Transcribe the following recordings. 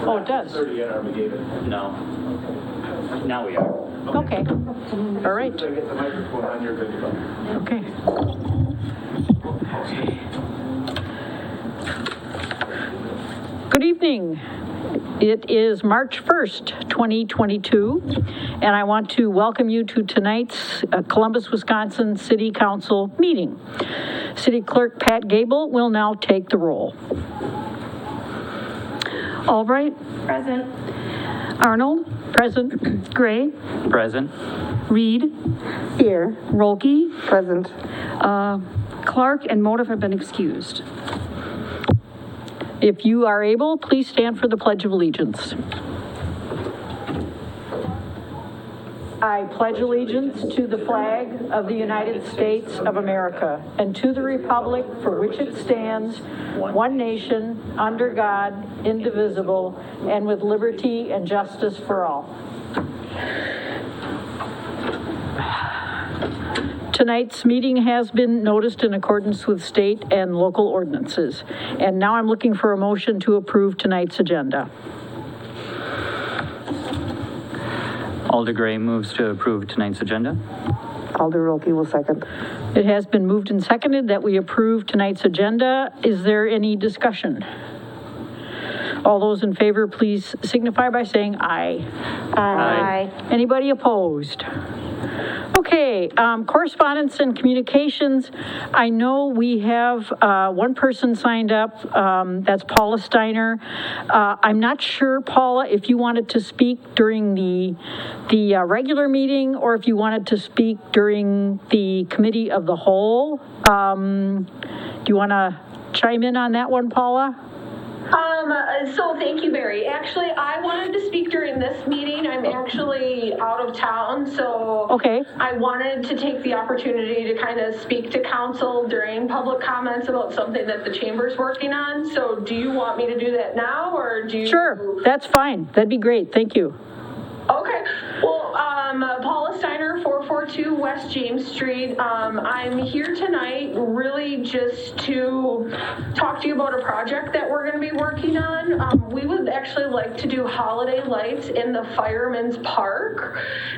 Oh, it does? 30 yet, or we gave it. No. Now we are. Okay, all right, So get the microphone on, you're good to go. okay. Good evening. It is March 1st, 2022, and I want to welcome you to tonight's Columbus, Wisconsin City Council meeting. City Clerk Pat Gable will now take the roll. Albright? Present. Arnold? Present. Gray. Present. Reed. Here. Rolke. Present. Clark and Motive have been excused. If you are able, please stand for the Pledge of Allegiance. I pledge allegiance to the flag of the United States of America and to the republic for which it stands, one nation, under God, indivisible, and with liberty and justice for all. Tonight's meeting has been noticed in accordance with state and local ordinances. And now I'm looking for a motion to approve tonight's agenda. Alder Gray moves to approve tonight's agenda. Alder Rolke will second. It has been moved and seconded that we approve tonight's agenda. Is there any discussion? All those in favor, please signify by saying aye. Aye. Anybody opposed? Okay, correspondence and communications. I know we have one person signed up, that's Paula Steiner. I'm not sure, Paula, if you wanted to speak during the regular meeting or if you wanted to speak during the committee of the whole. Do you want to chime in on that one, Paula? So thank you, Barry. Actually, I wanted to speak during this meeting. I'm actually out of town, so Okay. I wanted to take the opportunity to kind of speak to council during public comments about something that the chamber's working on. So do you want me to do that now, or do you? Sure, that's fine. That'd be great. Thank you. Okay. Well, Paula Steiner, 442 West James Street. I'm here tonight really just to talk to you about a project that we're going to be working on. We would actually like to do holiday lights in the Fireman's Park.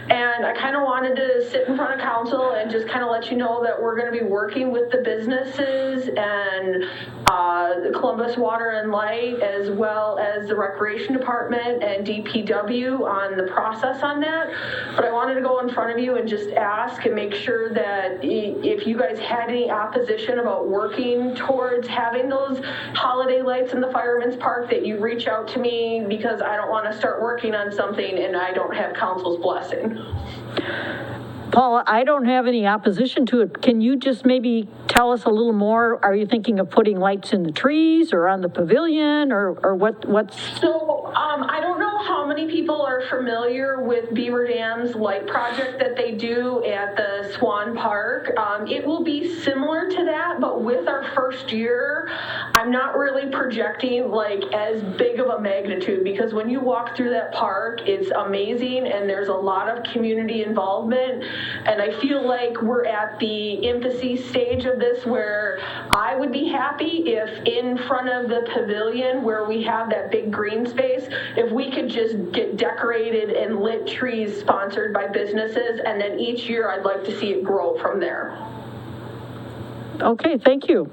And I kind of wanted to sit in front of council and just kind of let you know that we're going to be working with the businesses and the Columbus Water and Light, as well as the Recreation Department and DPW on the process on that. But I wanted to go in front of you and just ask and make sure that if you guys had any opposition about working towards having those holiday lights in the Fireman's Park, that you reach out to me, because I don't want to start working on something and I don't have council's blessing. Paula, I don't have any opposition to it. Can you just maybe tell us a little more? Are you thinking of putting lights in the trees or on the pavilion, or what's? So I don't know how many people are familiar with Beaver Dam's light project that they do at the Swan Park. It will be similar to that, but with our first year, I'm not really projecting like as big of a magnitude, because when you walk through that park, it's amazing and there's a lot of community involvement. And I feel like we're at the infancy stage of this, where I would be happy if in front of the pavilion where we have that big green space, if we could just get decorated and lit trees sponsored by businesses, and then each year I'd like to see it grow from there. Okay, thank you.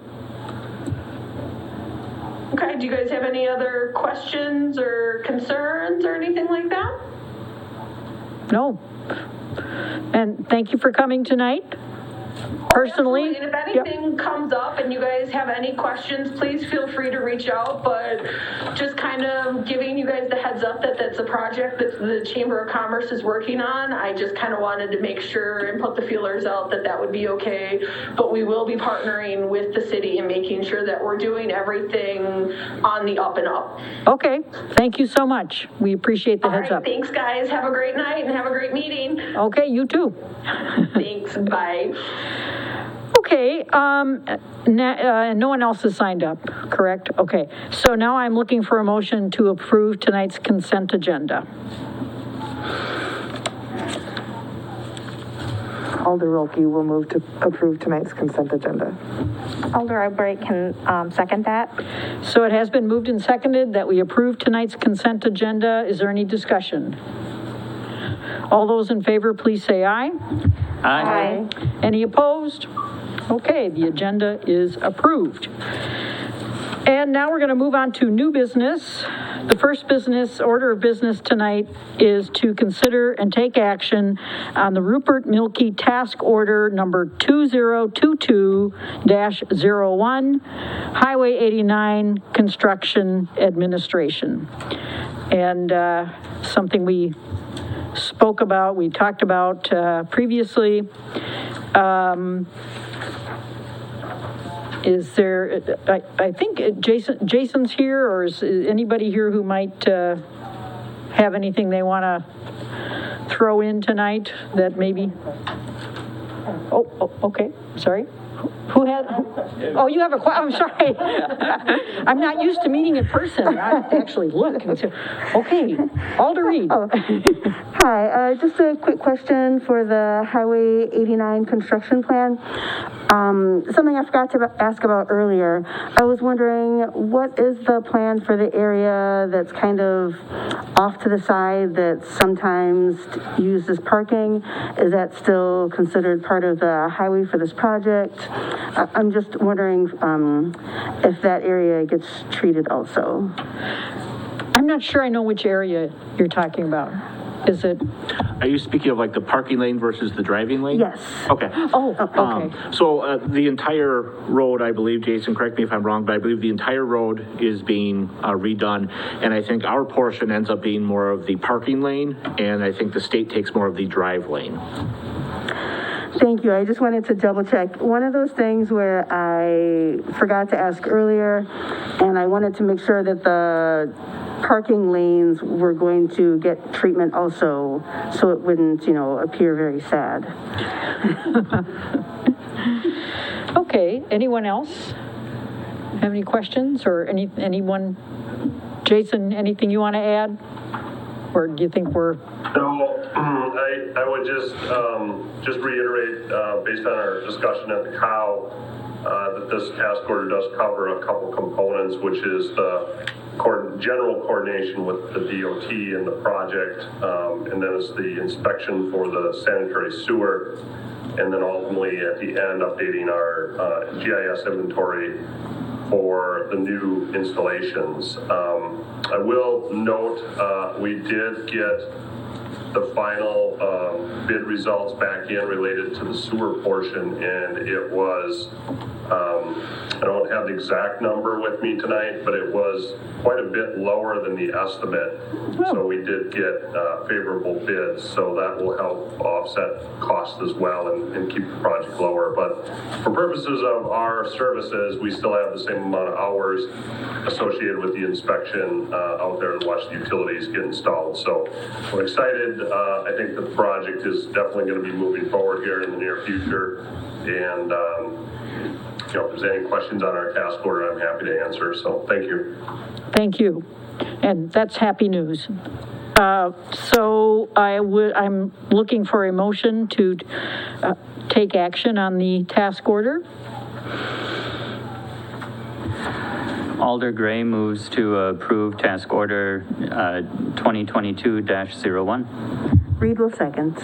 Okay, do you guys have any other questions or concerns or anything like that? No. And thank you for coming tonight. Personally, Absolutely. And if anything comes up and you guys have any questions, please feel free to reach out. But just kind of giving you guys the heads up that that's a project that the Chamber of Commerce is working on. I just kind of wanted to make sure and put the feelers out that that would be okay. But we will be partnering with the city and making sure that we're doing everything on the up and up. Okay, thank you so much. We appreciate the heads All right, up. thanks guys. Have a great night and have a great meeting. Okay, you too. Thanks. Bye. Okay, no one else has signed up, correct? Okay, so now I'm looking for a motion to approve tonight's consent agenda. Alder Rolke will move to approve tonight's consent agenda. Alder Albright can second that. So it has been moved and seconded that we approve tonight's consent agenda. Is there any discussion? All those in favor, please say aye. Aye. Any opposed? Okay, the agenda is approved. And now we're going to move on to new business. The first order of business tonight is to consider and take action on the Rupert Milkie Task Order number 2022-01, Highway 89 Construction Administration. And something we spoke about, we talked about previously. Is there, I think Jason's here, or is anybody here who might have anything they want to throw in tonight that maybe? Oh, okay, sorry. Who had, oh, you have a question, I'm sorry. I'm not used to meeting in person. I have to actually look and say, okay, Alder Reed. Hi, just a quick question for the Highway 89 construction plan. Something I forgot to ask about earlier. I was wondering, what is the plan for the area that's kind of off to the side that's sometimes used as parking? Is that still considered part of the highway for this project? I'm just wondering if that area gets treated also. I'm not sure I know which area you're talking about. Is it? Are you speaking of like the parking lane versus the driving lane? Yes. Okay. Oh, okay. So the entire road, I believe, Jason, correct me if I'm wrong, but I believe the entire road is being redone. And I think our portion ends up being more of the parking lane, and I think the state takes more of the drive lane. Thank you. I just wanted to double check. One of those things where I forgot to ask earlier, and I wanted to make sure that the parking lanes were going to get treatment also, so it wouldn't, appear very sad. Okay, anyone else have any questions or anyone? Jason, anything you want to add? Or do you think we're? No, I would just reiterate, based on our discussion at the COW, that this task order does cover a couple components, which is the general coordination with the DOT and the project, and then it's the inspection for the sanitary sewer, and then ultimately at the end updating our GIS inventory for the new installations. I will note we did get the final bid results back in related to the sewer portion, and it was, I don't have the exact number with me tonight, but it was quite a bit lower than the estimate. So we did get favorable bids, so that will help offset costs as well and keep the project lower. But for purposes of our services, we still have the same amount of hours associated with the inspection out there to watch the utilities get installed. So we're excited. I think the project is definitely going to be moving forward here in the near future. And if there's any questions on our task order, I'm happy to answer. So thank you. Thank you. And that's happy news. So I'm looking for a motion to take action on the task order. Alder Gray moves to approve task order 2022-01. Reed will second.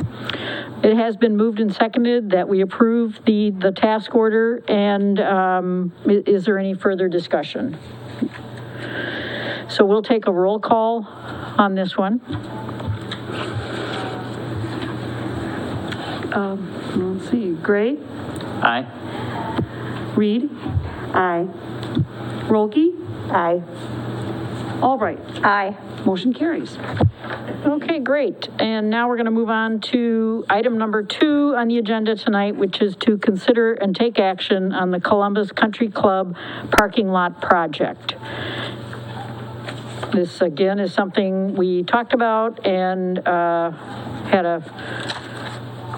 It has been moved and seconded that we approve the task order, and is there any further discussion? So we'll take a roll call on this one. Let's see, Gray, Aye. Reed, Aye. Rolke, Aye. Albright. Aye. Motion carries. Okay, great. And now we're going to move on to item number 2 on the agenda tonight, which is to consider and take action on the Columbus Country Club parking lot project. This, again, is something we talked about and had a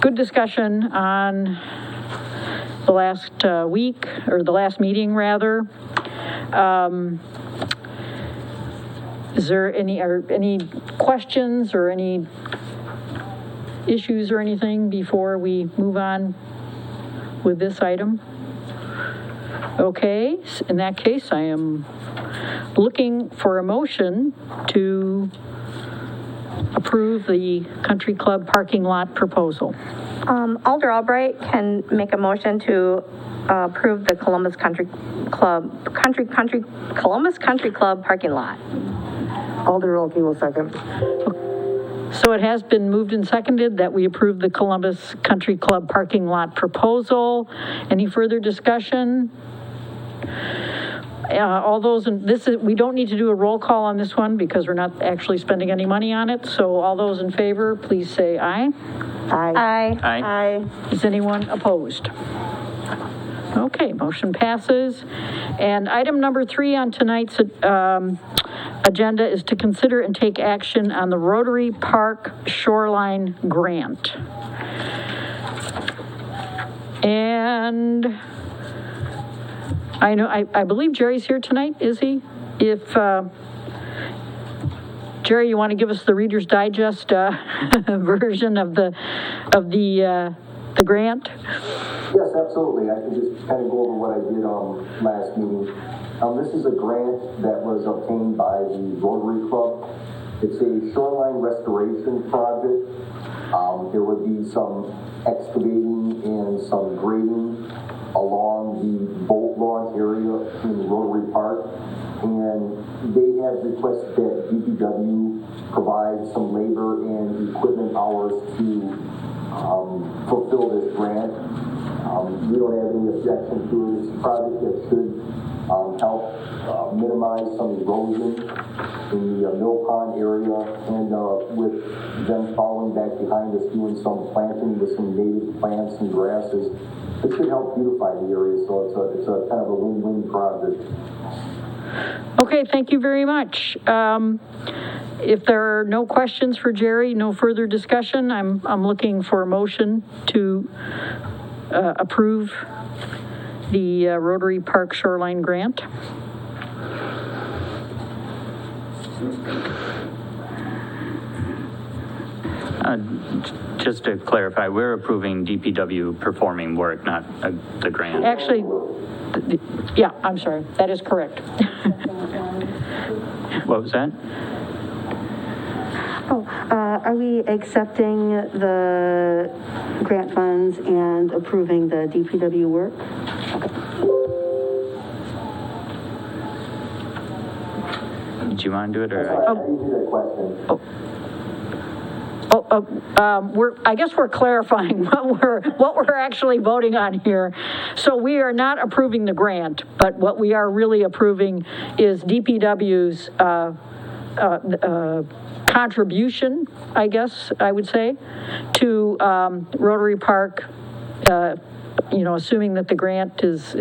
good discussion on the last week, or the last meeting, rather. Is there any questions or any issues or anything before we move on with this item? Okay, in that case, I am looking for a motion to approve the country club parking lot proposal. Alder Albright can make a motion to approve the Columbus Country Club parking lot. Alder Wilkie will second. So it has been moved and seconded that we approve the Columbus Country Club parking lot proposal. Any further discussion? All those, we don't need to do a roll call on this one because we're not actually spending any money on it. So all those in favor, please say aye. Aye. Aye. Is anyone opposed? Okay, motion passes. And item number 3 on tonight's agenda is to consider and take action on the Rotary Park Shoreline Grant. And I believe Jerry's here tonight, is he? If, Jerry, you want to give us the Reader's Digest version of the grant? Yes, absolutely. I can just kind of go over what I did last meeting. This is a grant that was obtained by the Rotary Club. It's a shoreline restoration project. There would be some excavating and some grading along the boat launch area in Rotary Park. And they have requested that DPW provide some labor and equipment hours to fulfill this grant. We don't have any objection to it. It's a project that should help minimize some erosion in the mill pond area, and with them following back behind us doing some planting with some native plants and grasses, it should help beautify the area. So it's a kind of a win-win project. Okay, thank you very much. If there are no questions for Jerry, no further discussion, I'm looking for a motion to approve the Rotary Park Shoreline Grant. Just to clarify, we're approving DPW performing work, not the grant. Actually, yeah, I'm sorry, that is correct. What was that? Are we accepting the grant funds and approving the DPW work? Do you want to do it, or? I didn't hear that question. I guess we're clarifying what we're actually voting on here. So we are not approving the grant, but what we are really approving is DPW's contribution, I guess I would say, to Rotary Park, assuming that the grant is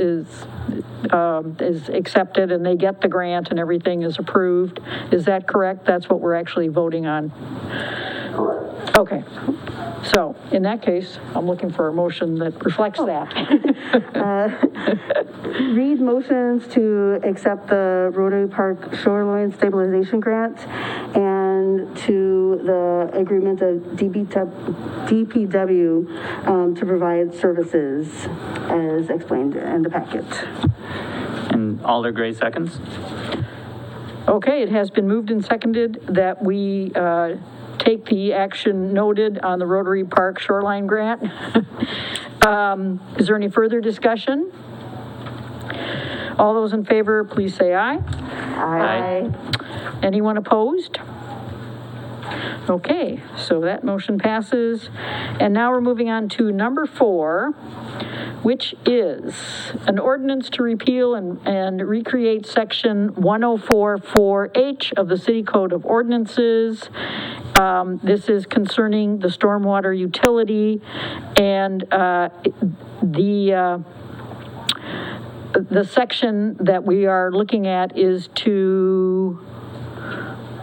accepted and they get the grant and everything is approved. Is that correct? That's what we're actually voting on. Correct. Okay. So in that case, I'm looking for a motion that reflects that. Read motions to accept the Rotary Park Shoreline Stabilization Grant and to the agreement of DPW to provide services as explained in the packet. And Alder Gray seconds? Okay, it has been moved and seconded that we take the action noted on the Rotary Park Shoreline Grant. Is there any further discussion? All those in favor, please say aye. Aye. Anyone opposed? Okay, so that motion passes. And now we're moving on to number 4, which is an ordinance to repeal and recreate section 104.4H of the City Code of Ordinances. This is concerning the stormwater utility, and the section that we are looking at is to,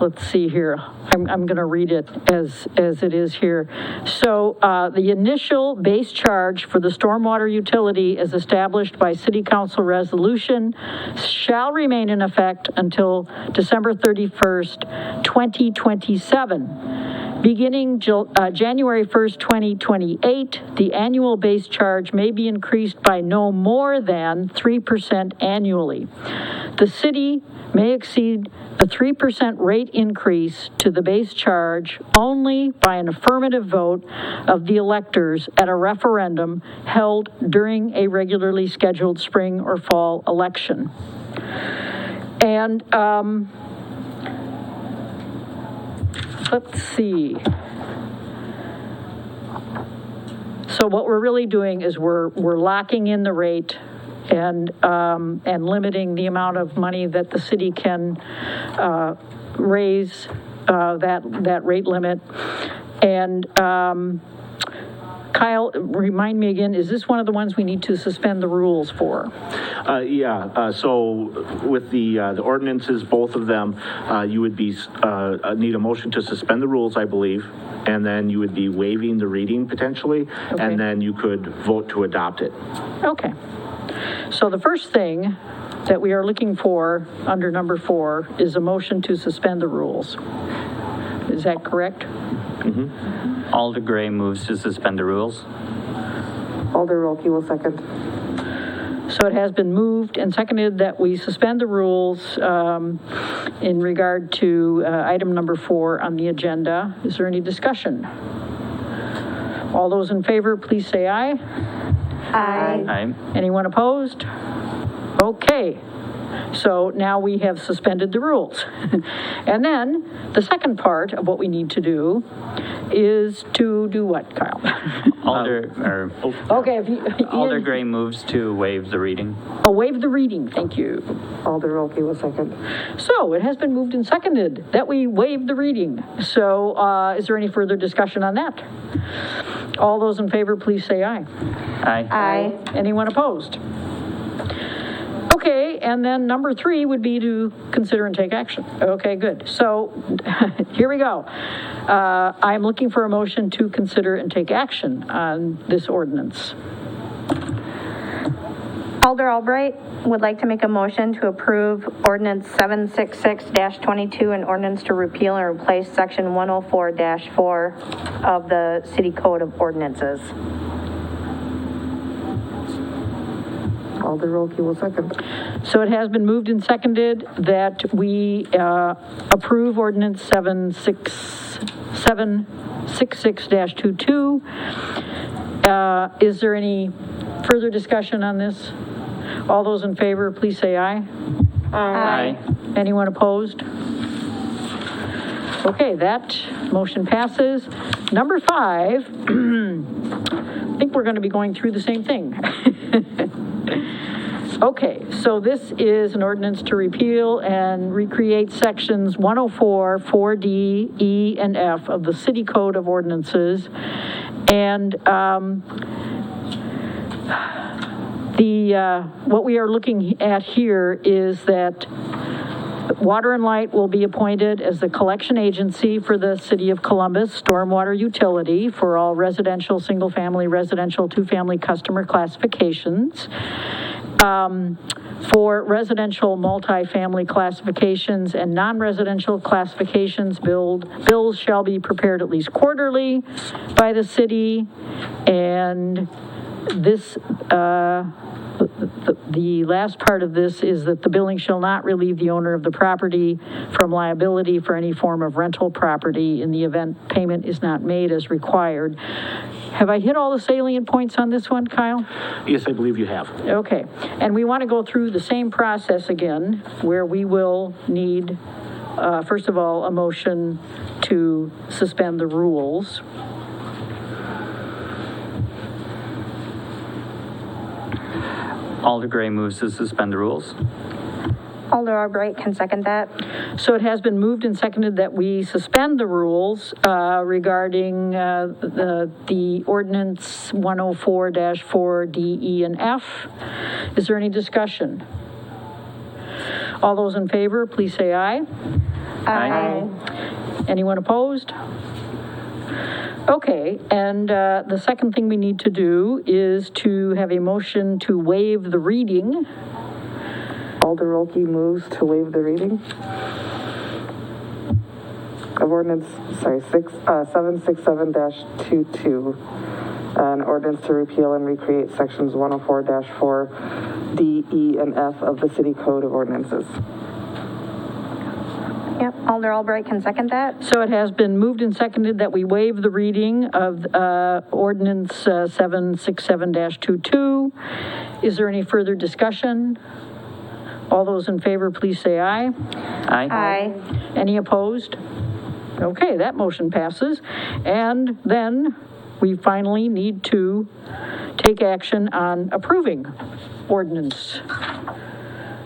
let's see here, I'm going to read it as it is here. So the initial base charge for the stormwater utility as established by City Council resolution shall remain in effect until December 31st, 2027. Beginning January 1st, 2028, the annual base charge may be increased by no more than 3% annually. The city may exceed a 3% rate increase to the base charge only by an affirmative vote of the electors at a referendum held during a regularly scheduled spring or fall election. And let's see. So what we're really doing is we're locking in the rate and limiting the amount of money that the city can raise that rate limit. And Kyle, remind me again, is this one of the ones we need to suspend the rules for? So with the ordinances, both of them, you would be, need a motion to suspend the rules, I believe, and then you would be waiving the reading potentially, Okay. and then you could vote to adopt it. Okay. So the first thing that we are looking for under number 4 is a motion to suspend the rules. Is that correct? Alder Gray moves to suspend the rules. Alder Rolke will second. So it has been moved and seconded that we suspend the rules in regard to item number 4 on the agenda. Is there any discussion? All those in favor, please say aye. Aye. Aye. Anyone opposed? Okay. So now we have suspended the rules. And then the second part of what we need to do is to do what, Kyle? Okay, if you, Alder Ian, Gray moves to waive the reading. waive the reading, thank you. Alder Rolke will second. So it has been moved and seconded that we waive the reading. So is there any further discussion on that? All those in favor, please say aye. Aye. Aye. Anyone opposed? Okay, and then number 3 would be to consider and take action. Okay, good. So here we go. I'm looking for a motion to consider and take action on this ordinance. Alder Albright would like to make a motion to approve ordinance 766-22, an ordinance to repeal and replace section 104-4 of the City Code of Ordinances. Alder Rolke will second. So it has been moved and seconded that we approve ordinance 766-22. Is there any further discussion on this? All those in favor, please say aye. Aye. Anyone opposed? Okay, that motion passes. Number 5, I think we're going to be going through the same thing. Okay, so this is an ordinance to repeal and recreate sections 104, 4D, E, and F of the City Code of Ordinances. And what we are looking at here is that Water and Light will be appointed as the collection agency for the City of Columbus stormwater utility for all residential, single-family, residential, two-family customer classifications. For residential multifamily classifications and non-residential classifications, bills shall be prepared at least quarterly by the city, and this, the last part of this is that the billing shall not relieve the owner of the property from liability for any form of rental property in the event payment is not made as required. Have I hit all the salient points on this one, Kyle? Yes, I believe you have. Okay, and we want to go through the same process again, where we will need, first of all, a motion to suspend the rules. Alder Gray moves to suspend the rules. Alder Albright can second that. So it has been moved and seconded that we suspend the rules regarding the ordinance 104-4 D, E, and F. Is there any discussion? All those in favor, please say aye. Aye. Anyone opposed? Okay, and the second thing we need to do is to have a motion to waive the reading. Alder Rolke moves to waive the reading. of ordinance, 767-22, an ordinance to repeal and recreate sections 104-4, D, E, and F of the City Code of Ordinances. Yep, Alder Albright can second that. So it has been moved and seconded that we waive the reading of ordinance 767-22. Is there any further discussion? All those in favor, please say aye. Aye. Aye. Any opposed? Okay, that motion passes. And then we finally need to take action on approving ordinance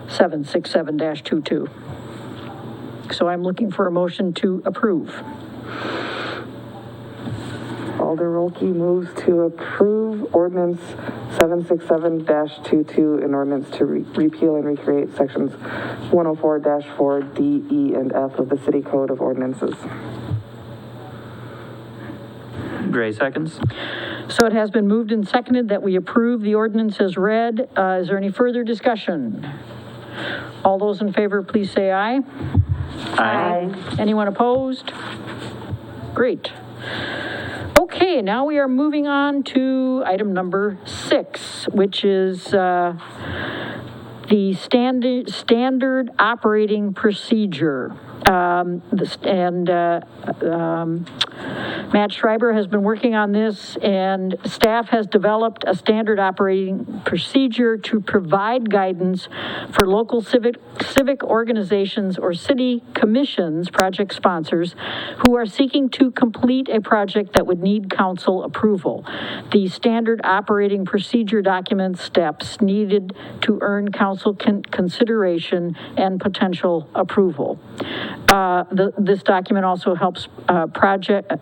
767-22. So I'm looking for a motion to approve. Alder Rolke moves to approve ordinance 767-22, an ordinance to repeal and recreate sections 104-4, D, E, and F of the City Code of Ordinances. Gray seconds. So it has been moved and seconded that we approve the ordinance as read. Is there any further discussion? All those in favor, please say aye. Aye. Anyone opposed? Great. Okay, now we are moving on to item number 6, which is the standard operating procedure. Matt Schreiber has been working on this, and staff has developed a standard operating procedure to provide guidance for local civic organizations or city commissions, project sponsors, who are seeking to complete a project that would need council approval. The standard operating procedure documents steps needed to earn council consideration and potential approval. This document also helps project.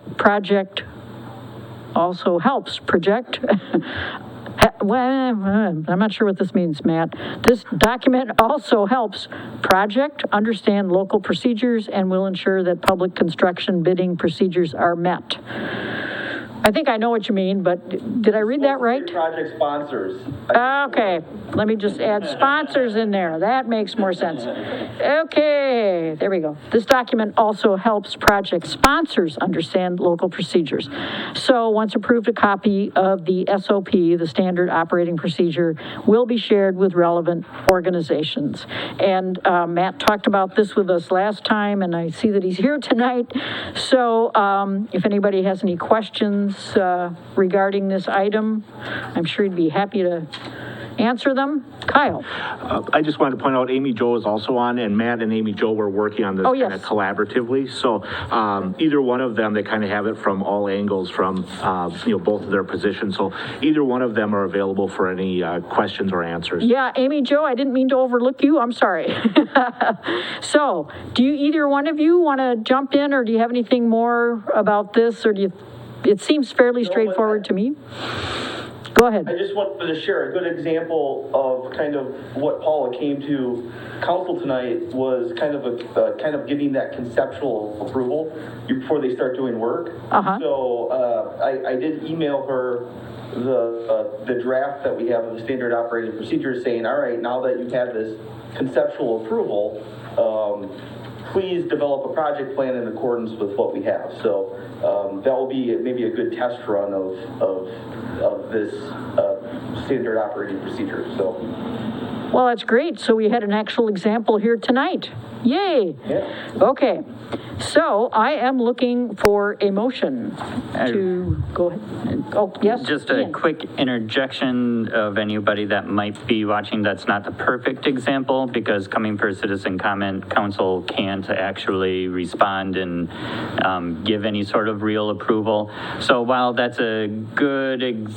Well, I'm not sure what this means, Matt. This document also helps project understand local procedures and will ensure that public construction bidding procedures are met. I think I know what you mean, but did I read that right? Project sponsors. Okay, let me just add sponsors in there. That makes more sense. Okay, there we go. This document also helps project sponsors understand local procedures. So once approved, a copy of the SOP, the standard operating procedure, will be shared with relevant organizations. And Matt talked about this with us last time, and I see that he's here tonight. So if anybody has any questions regarding this item, I'm sure he'd be happy to answer them. Kyle. I just wanted to point out Amy Jo is also on, and Matt and Amy Jo were working on this kind of collaboratively. So either one of them, they kind of have it from all angles from, both of their positions. So either one of them are available for any questions or answers. Yeah, Amy Jo, I didn't mean to overlook you. I'm sorry. So do you, either one of you want to jump in, or do you have anything more about this, or do you, it seems fairly straightforward to me. Go ahead. I just wanted to share a good example of kind of what Paula came to council tonight was kind of giving that conceptual approval before they start doing work. So I did email her the draft that we have of the standard operating procedure saying, all right, now that you've had this conceptual approval, please develop a project plan in accordance with what we have. So that will be maybe a good test run of this standard operating procedure. So. Well, that's great. So we had an actual example here tonight. Yay. Yeah. Okay. So I am looking for a motion to go ahead. Oh, yes. Just a quick interjection of anybody that might be watching. That's not the perfect example, because coming for citizen comment, council can't actually respond and give any sort of real approval. So while that's a good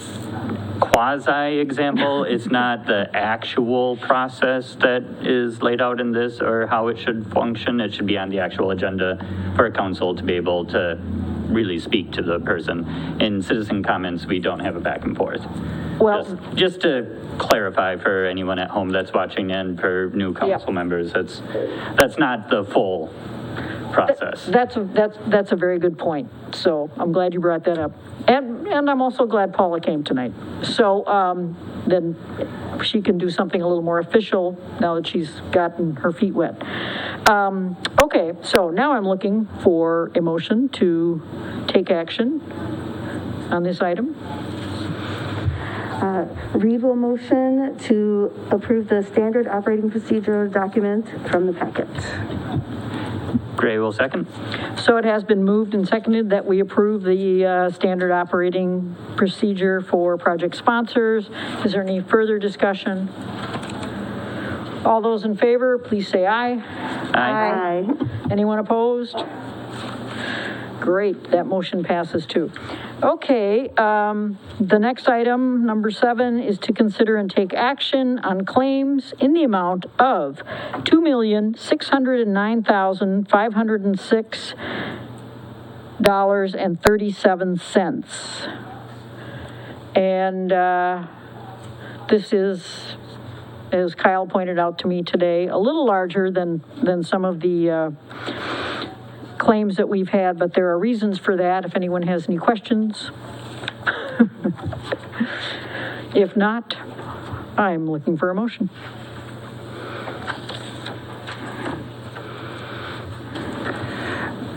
quasi example, it's not the actual process that is laid out in this or how it should function. It should be on the actual agenda for a council to be able to really speak to the person. In citizen comments, we don't have a back and forth. Well, just to clarify for anyone at home that's watching and for new council members, that's not the full process. That's a very good point. So I'm glad you brought that up. And I'm also glad Paula came tonight. So then she can do something a little more official now that she's gotten her feet wet. Okay, so now I'm looking for a motion to take action on this item. Reed will motion to approve the standard operating procedure document from the packet. Gray will second. So it has been moved and seconded that we approve the standard operating procedure for project sponsors. Is there any further discussion? All those in favor, please say aye. Aye. Anyone opposed? Great, that motion passes too. Okay, the next item, number 7, is to consider and take action on claims in the amount of $2,609,506.37. And this is, as Kyle pointed out to me today, a little larger than some of the claims that we've had, but there are reasons for that if anyone has any questions. If not, I'm looking for a motion.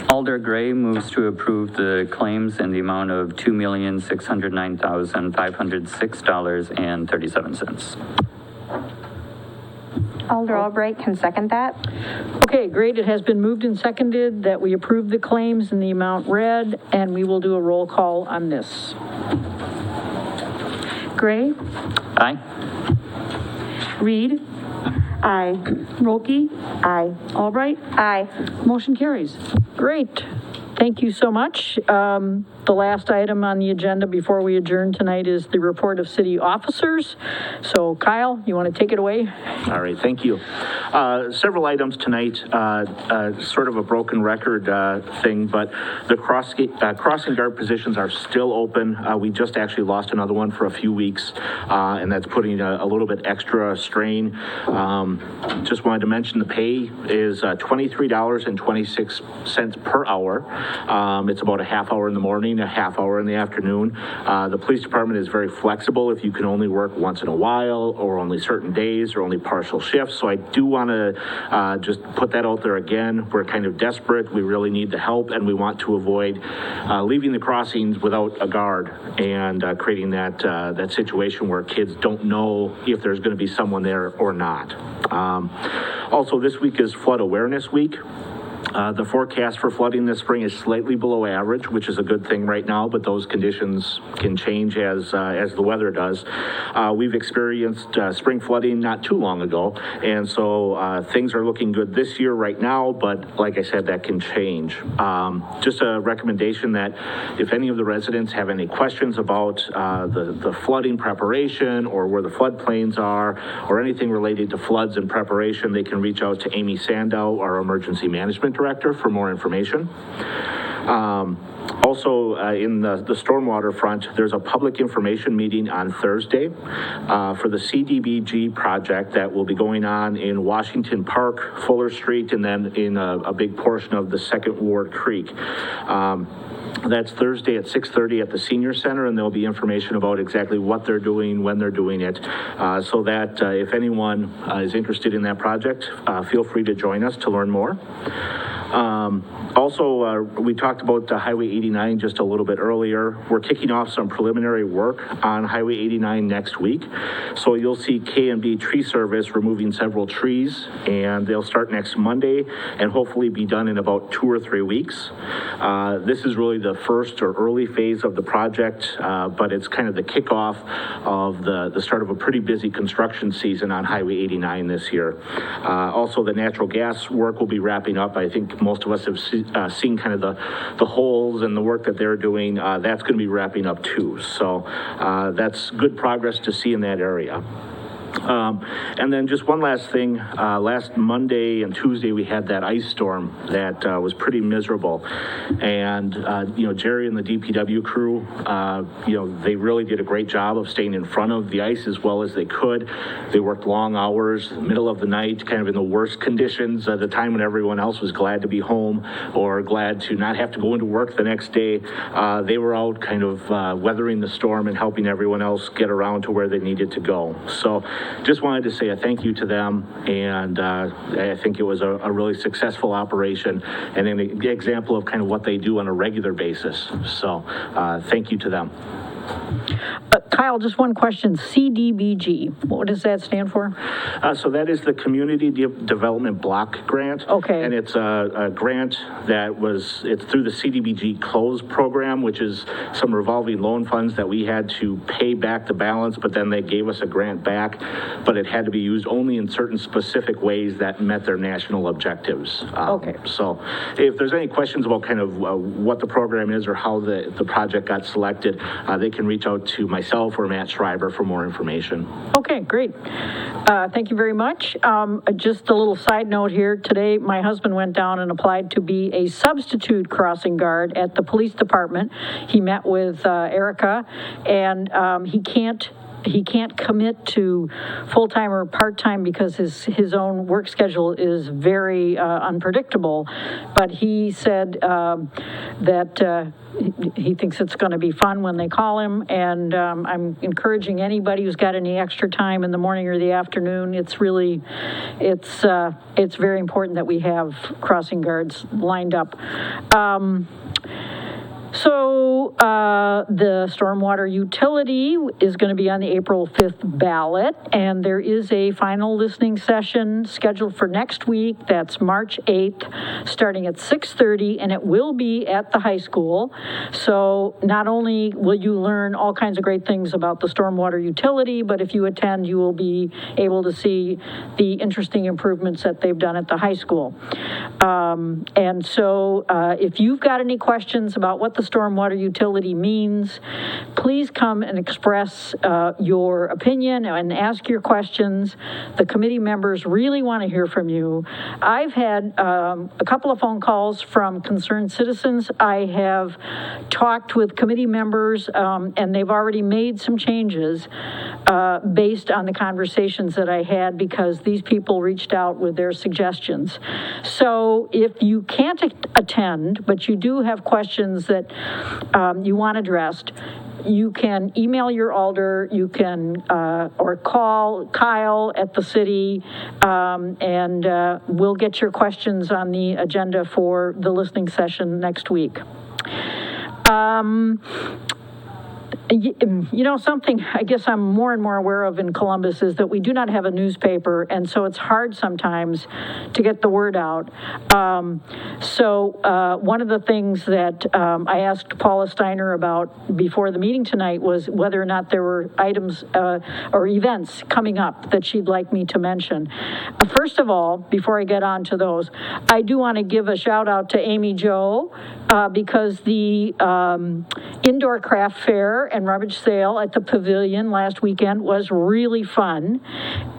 Alder Gray moves to approve the claims in the amount of $2,609,506.37. Alder Albright can second that. Okay, great. It has been moved and seconded that we approve the claims in the amount read, and we will do a roll call on this. Gray, Aye. Reed, Aye. Rolke, Aye. Albright. Aye. Motion carries. Great. Thank you so much. The last item on the agenda before we adjourn tonight is the report of city officers. So Kyle, you want to take it away? All right, thank you. Several items tonight, sort of a broken record thing, but the crossing guard positions are still open. We just actually lost another one for a few weeks, and that's putting a little bit extra strain. Just wanted to mention the pay is $23.26 per hour. It's about a half hour in the morning, a half hour in the afternoon. The police department is very flexible if you can only work once in a while or only certain days or only partial shifts. So I do want to just put that out there again. We're kind of desperate. We really need the help, and we want to avoid leaving the crossings without a guard and creating that situation where kids don't know if there's going to be someone there or not. Also, this week is Flood Awareness Week. The forecast for flooding this spring is slightly below average, which is a good thing right now, but those conditions can change as the weather does. We've experienced spring flooding not too long ago, and so things are looking good this year right now, but like I said, that can change. Just a recommendation that if any of the residents have any questions about the flooding preparation or where the floodplains are or anything related to floods and preparation, they can reach out to Amy Sandow, our emergency management director, for more information. Also, in the stormwater front, there's a public information meeting on Thursday for the CDBG project that will be going on in Washington Park, Fuller Street, and then in a big portion of the Second Ward Creek. That's Thursday at 6:30 at the Senior Center, and there'll be information about exactly what they're doing, when they're doing it, so that if anyone is interested in that project, feel free to join us to learn more. Also, we talked about Highway 89 just a little bit earlier. We're kicking off some preliminary work on Highway 89 next week. So you'll see K&B Tree Service removing several trees, and they'll start next Monday and hopefully be done in about 2 or 3 weeks. This is really the first or early phase of the project, but it's kind of the kickoff of the start of a pretty busy construction season on Highway 89 this year. Also, the natural gas work will be wrapping up. I think most of us have seen kind of the holes and the work that they're doing. That's going to be wrapping up too. So that's good progress to see in that area. And then just one last thing, last Monday and Tuesday, we had that ice storm that was pretty miserable. And, Jerry and the DPW crew, they really did a great job of staying in front of the ice as well as they could. They worked long hours, middle of the night, kind of in the worst conditions at the time when everyone else was glad to be home or glad to not have to go into work the next day. They were out kind of weathering the storm and helping everyone else get around to where they needed to go. So just wanted to say a thank you to them, and I think it was a really successful operation and an example of kind of what they do on a regular basis. So thank you to them. Kyle, just one question. CDBG, what does that stand for? So that is the Community Development Block Grant. Okay. And it's a grant it's through the CDBG Close program, which is some revolving loan funds that we had to pay back the balance, but then they gave us a grant back, but it had to be used only in certain specific ways that met their national objectives. Okay. So if there's any questions about kind of what the program is or how the project got selected, they can reach out to myself or Matt Schreiber for more information. Okay, great. Thank you very much. Just a little side note here. Today, my husband went down and applied to be a substitute crossing guard at the police department. He met with Erica, and he can't commit to full-time or part-time because his own work schedule is very unpredictable. But he said that he thinks it's going to be fun when they call him, and I'm encouraging anybody who's got any extra time in the morning or the afternoon. It's very important that we have crossing guards lined up. So the stormwater utility is going to be on the April 5th ballot, and there is a final listening session scheduled for next week. That's March 8th, starting at 6:30, and it will be at the high school. So not only will you learn all kinds of great things about the stormwater utility, but if you attend, you will be able to see the interesting improvements that they've done at the high school. And so if you've got any questions about what the stormwater utility means, please come and express your opinion and ask your questions. The committee members really want to hear from you. I've had a couple of phone calls from concerned citizens. I have talked with committee members, and they've already made some changes based on the conversations that I had, because these people reached out with their suggestions. So if you can't attend, but you do have questions that you want addressed, you can email your alder, you can, or call Kyle at the city, and we'll get your questions on the agenda for the listening session next week. Something I guess I'm more and more aware of in Columbus is that we do not have a newspaper, and so it's hard sometimes to get the word out. So one of the things that I asked Paula Steiner about before the meeting tonight was whether or not there were items or events coming up that she'd like me to mention. First of all, before I get on to those, I do want to give a shout out to Amy Jo, because the indoor craft fair and rummage sale at the pavilion last weekend was really fun,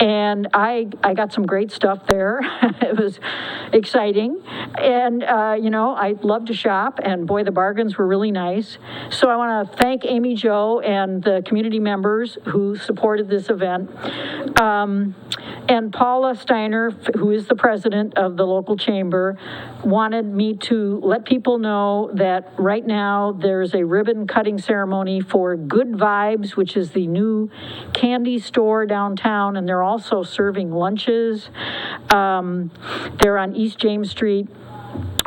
and I got some great stuff there. It was exciting, and I love to shop, and boy, the bargains were really nice. So I want to thank Amy Jo and the community members who supported this event, and Paula Steiner, who is the president of the local chamber, wanted me to let people know that right now there's a ribbon cutting ceremony for Good Vibes, which is the new candy store downtown, and they're also serving lunches. They're on East James Street,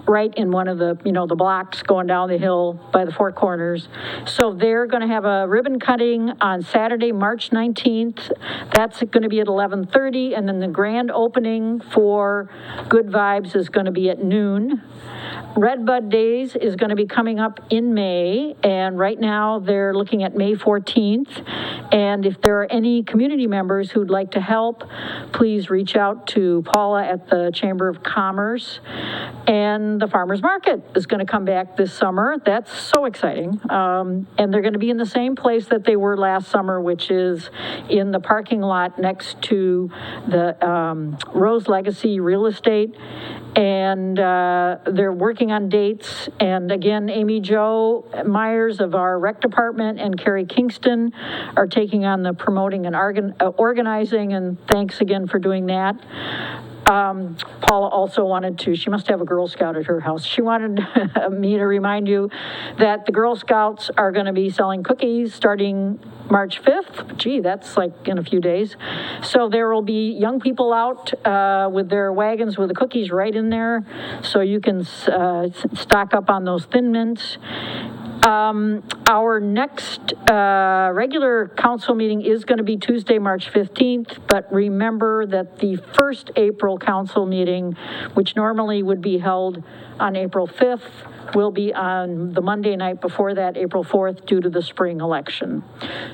right in one of the, the blocks going down the hill by the Four Corners. So they're going to have a ribbon cutting on Saturday, March 19th. That's going to be at 11:30, and then the grand opening for Good Vibes is going to be at noon. Red Bud Days is going to be coming up in May, and right now they're looking at May 14th. And if there are any community members who'd like to help, please reach out to Paula at the Chamber of Commerce. And the Farmers Market is going to come back this summer. That's so exciting. And they're going to be in the same place that they were last summer, which is in the parking lot next to the Rose Legacy Real Estate. And they're working on dates. And again, Amy Jo Myers of our rec department and Carrie Kingston are taking on the promoting and organizing, and thanks again for doing that. Paula also wanted to, she must have a Girl Scout at her house. She wanted me to remind you that the Girl Scouts are going to be selling cookies starting March 5th. Gee, that's like in a few days. So there will be young people out with their wagons with the cookies right in there, so you can stock up on those Thin Mints. Our next regular council meeting is going to be Tuesday, March 15th, but remember that the first April council meeting, which normally would be held on April 5th, will be on the Monday night before that, April 4th, due to the spring election.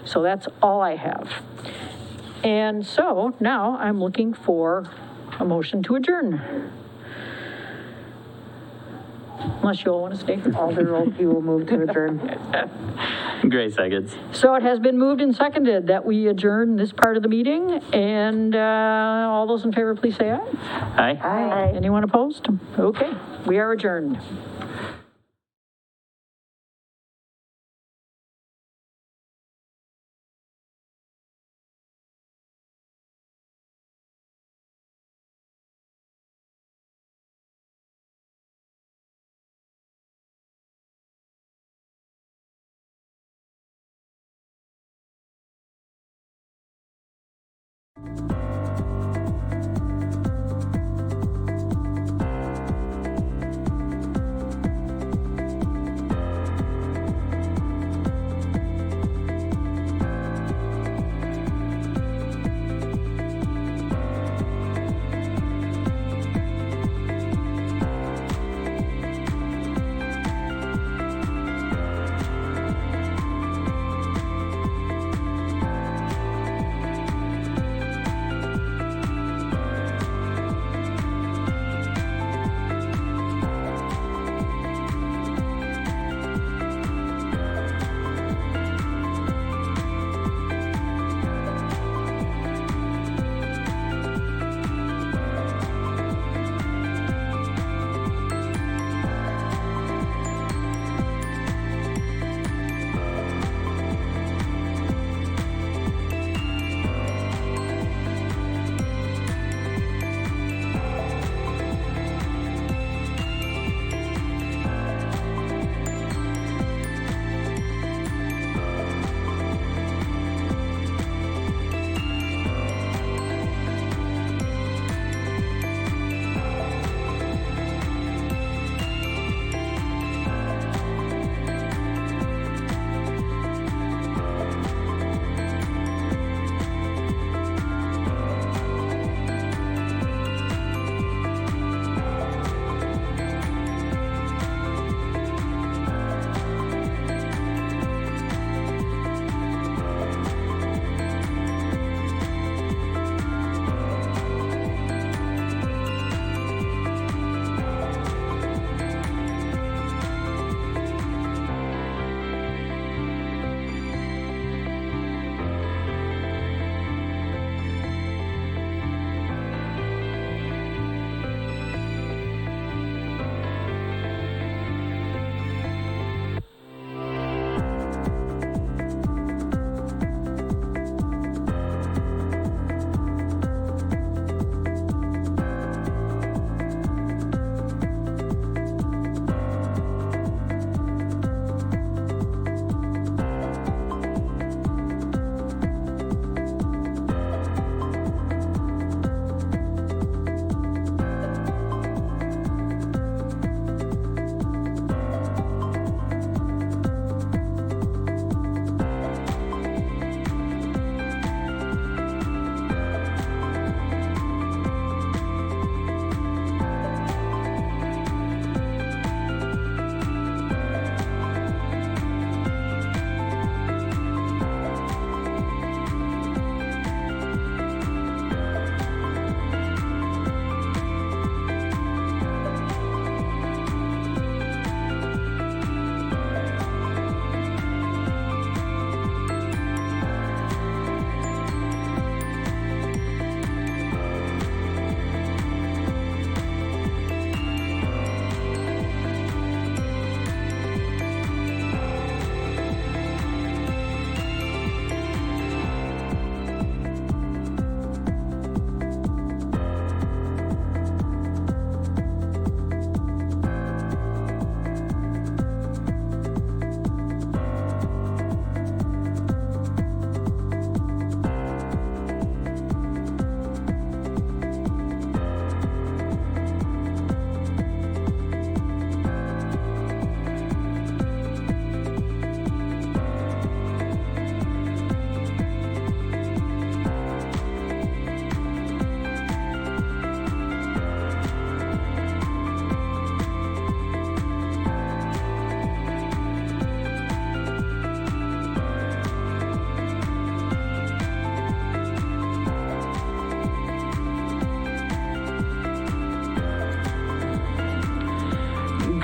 So that's all I have. And so now I'm looking for a motion to adjourn. Unless you all want to stay. Alder Rolke will move to adjourn. Gray seconds. So it has been moved and seconded that we adjourn this part of the meeting, and all those in favor, please say aye. Aye. Aye. Anyone opposed? Okay, we are adjourned.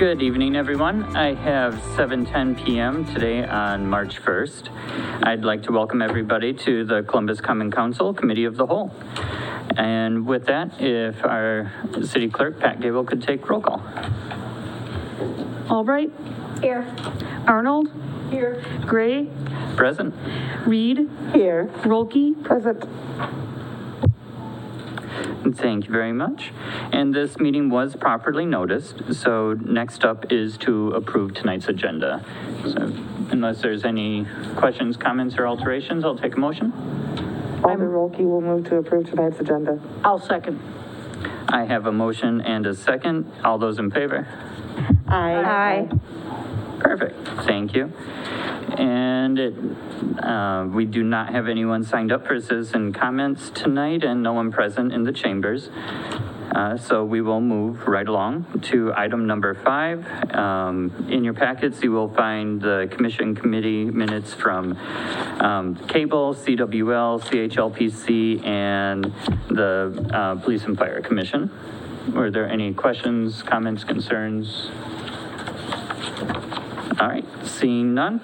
Good evening, everyone. I have 7:10 p.m. today on March 1st. I'd like to welcome everybody to the Columbus Common Council Committee of the Whole. And with that, if our city clerk, Pat Gable, could take roll call. Albright. Here. Arnold. Here. Gray. Present. Reed. Here. Rolke. Present. Thank you very much. And this meeting was properly noticed, so next up is to approve tonight's agenda. So unless there's any questions, comments, or alterations, I'll take a motion. Alder Rolke will move to approve tonight's agenda. I'll second. I have a motion and a second. All those in favor? Aye. Perfect, thank you. And we do not have anyone signed up for citizen comments tonight and no one present in the chambers. So we will move right along to item number 5. In your packets, you will find the commission committee minutes from Cable, CWL, CHLPC, and the Police and Fire Commission. Were there any questions, comments, concerns? All right, seeing none,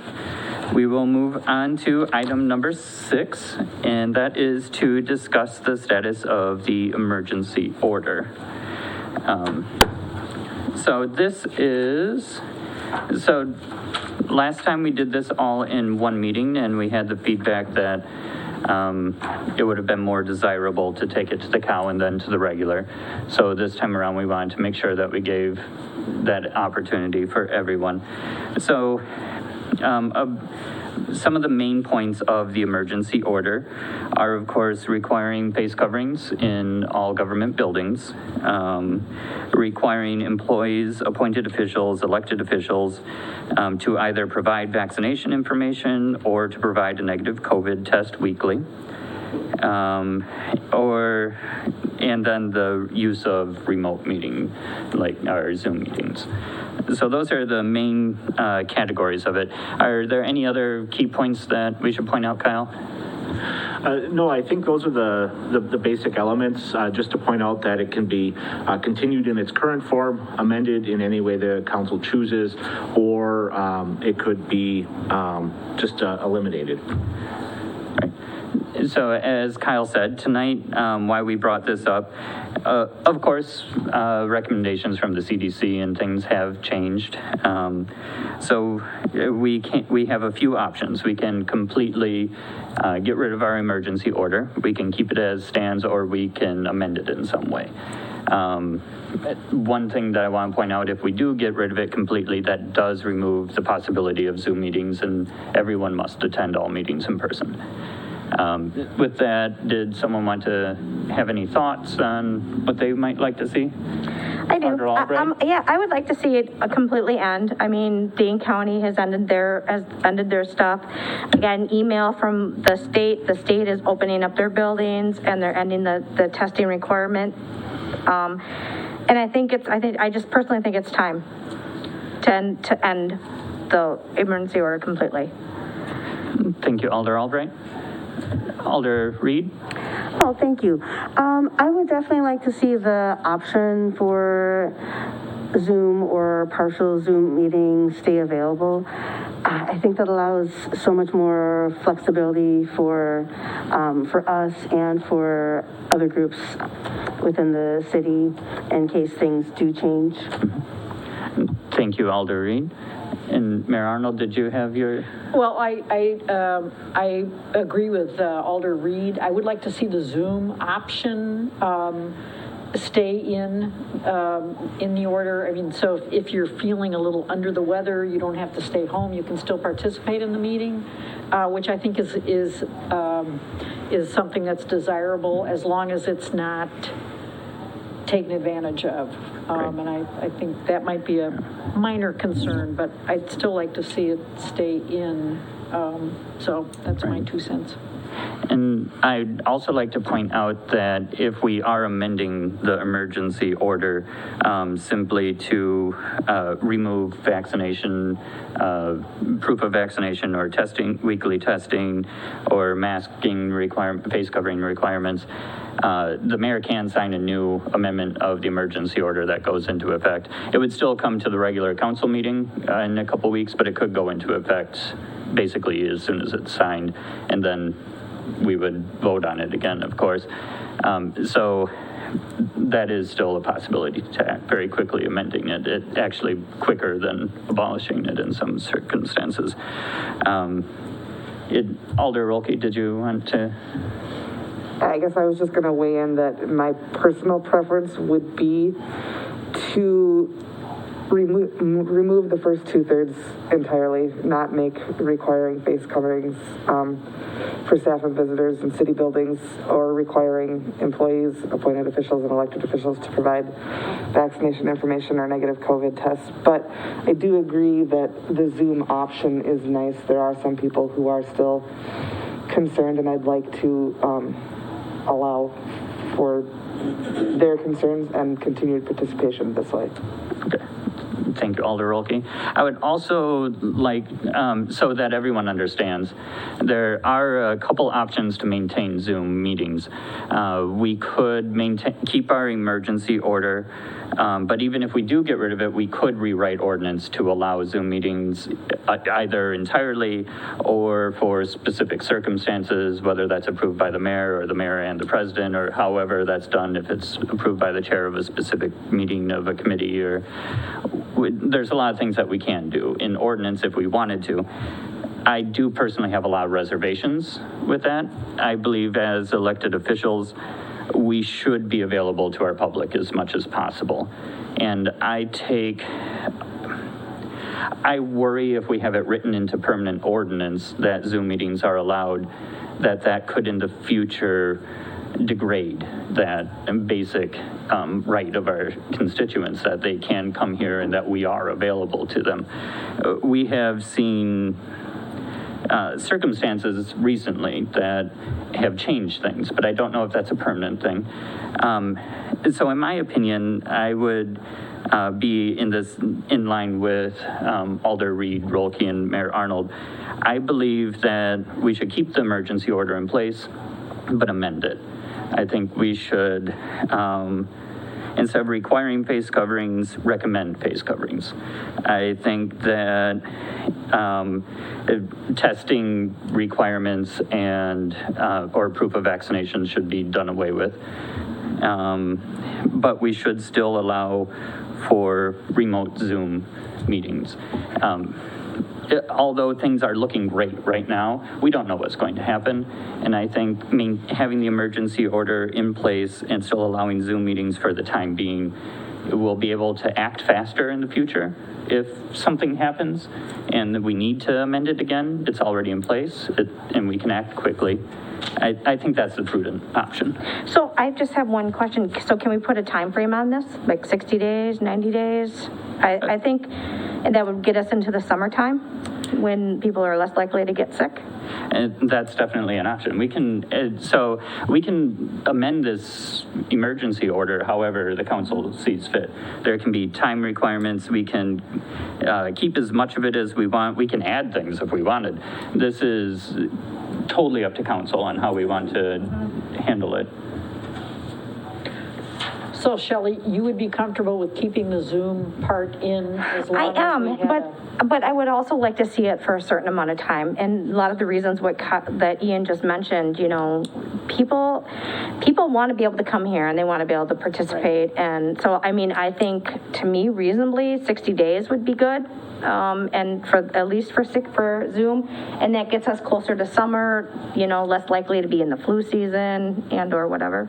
we will move on to item number 6, and that is to discuss the status of the emergency order. So last time we did this all in one meeting, and we had the feedback that it would have been more desirable to take it to the COW and then to the regular. So this time around, we wanted to make sure that we gave that opportunity for everyone. So some of the main points of the emergency order are, of course, requiring face coverings in all government buildings, requiring employees, appointed officials, elected officials to either provide vaccination information or to provide a negative COVID test weekly, and then the use of remote meeting, like our Zoom meetings. So those are the main categories of it. Are there any other key points that we should point out, Kyle? No, I think those are the basic elements. Just to point out that it can be continued in its current form, amended in any way the council chooses, or it could be just eliminated. So as Kyle said, tonight, why we brought this up, of course, recommendations from the CDC and things have changed. So we have a few options. We can completely get rid of our emergency order. We can keep it as stands, or we can amend it in some way. One thing that I want to point out, if we do get rid of it completely, that does remove the possibility of Zoom meetings, and everyone must attend all meetings in person. With that, did someone want to have any thoughts on what they might like to see? I do. Yeah, I would like to see it completely end. I mean, Dane County has ended their stuff. Again, email from the state. The state is opening up their buildings and they're ending the testing requirement. And I just personally think it's time to end the emergency order completely. Thank you, Alder Albright. Alder Reed. Oh, thank you. I would definitely like to see the option for Zoom or partial Zoom meetings stay available. I think that allows so much more flexibility for us and for other groups within the city in case things do change. Thank you, Alder Reed. And Mayor Arnold, did you have your? Well, I agree with Alder Reed. I would like to see the Zoom option stay in the order. I mean, so if you're feeling a little under the weather, you don't have to stay home. You can still participate in the meeting, which I think is something that's desirable as long as it's not taken advantage of. And I think that might be a minor concern, but I'd still like to see it stay in. So that's my 2 cents. And I'd also like to point out that if we are amending the emergency order simply to remove vaccination, proof of vaccination or testing, weekly testing, or masking face covering requirements, the mayor can sign a new amendment of the emergency order that goes into effect. It would still come to the regular council meeting in a couple weeks, but it could go into effect basically as soon as it's signed, and then we would vote on it again, of course. So that is still a possibility to act very quickly amending it. It actually quicker than abolishing it in some circumstances. Alder Rolke, did you want to? I guess I was just going to weigh in that my personal preference would be to remove the first 2/3 entirely, not make requiring face coverings for staff and visitors in city buildings, or requiring employees, appointed officials, and elected officials to provide vaccination information or negative COVID tests. But I do agree that the Zoom option is nice. There are some people who are still concerned, and I'd like to allow for their concerns and continued participation this way. Okay. Thank you, Alder Rolke. I would also like, so that everyone understands, there are a couple options to maintain Zoom meetings. We could keep our emergency order, but even if we do get rid of it, we could rewrite ordinance to allow Zoom meetings either entirely or for specific circumstances, whether that's approved by the mayor or the mayor and the president, or however that's done, if it's approved by the chair of a specific meeting of a committee, or there's a lot of things that we can do in ordinance if we wanted to. I do personally have a lot of reservations with that. I believe as elected officials, we should be available to our public as much as possible. And I worry if we have it written into permanent ordinance that Zoom meetings are allowed, that could in the future degrade that basic right of our constituents, that they can come here and that we are available to them. We have seen circumstances recently that have changed things, but I don't know if that's a permanent thing. So in my opinion, I would be in line with Alder Reed, Rolke, and Mayor Arnold. I believe that we should keep the emergency order in place, but amend it. I think we should, instead of requiring face coverings, recommend face coverings. I think that testing requirements and or proof of vaccination should be done away with. But we should still allow for remote Zoom meetings. Although things are looking great right now, we don't know what's going to happen. And I think having the emergency order in place and still allowing Zoom meetings for the time being, we'll be able to act faster in the future. If something happens and we need to amend it again, it's already in place and we can act quickly. I think that's the prudent option. So I just have one question. So can we put a time frame on this, like 60 days, 90 days? I think that would get us into the summertime when people are less likely to get sick. And that's definitely an option. We can, so we can amend this emergency order however the council sees fit. There can be time requirements. We can keep as much of it as we want. We can add things if we wanted. This is totally up to council on how we want to handle it. So Shelley, you would be comfortable with keeping the Zoom part in as long as we have but I would also like to see it for a certain amount of time. And a lot of the reasons that Ian just mentioned, you know, people want to be able to come here and they want to be able to participate. Right. And so, I mean, I think to me, reasonably 60 days would be good. And for at least for Zoom, and that gets us closer to summer, you know, less likely to be in the flu season and or whatever.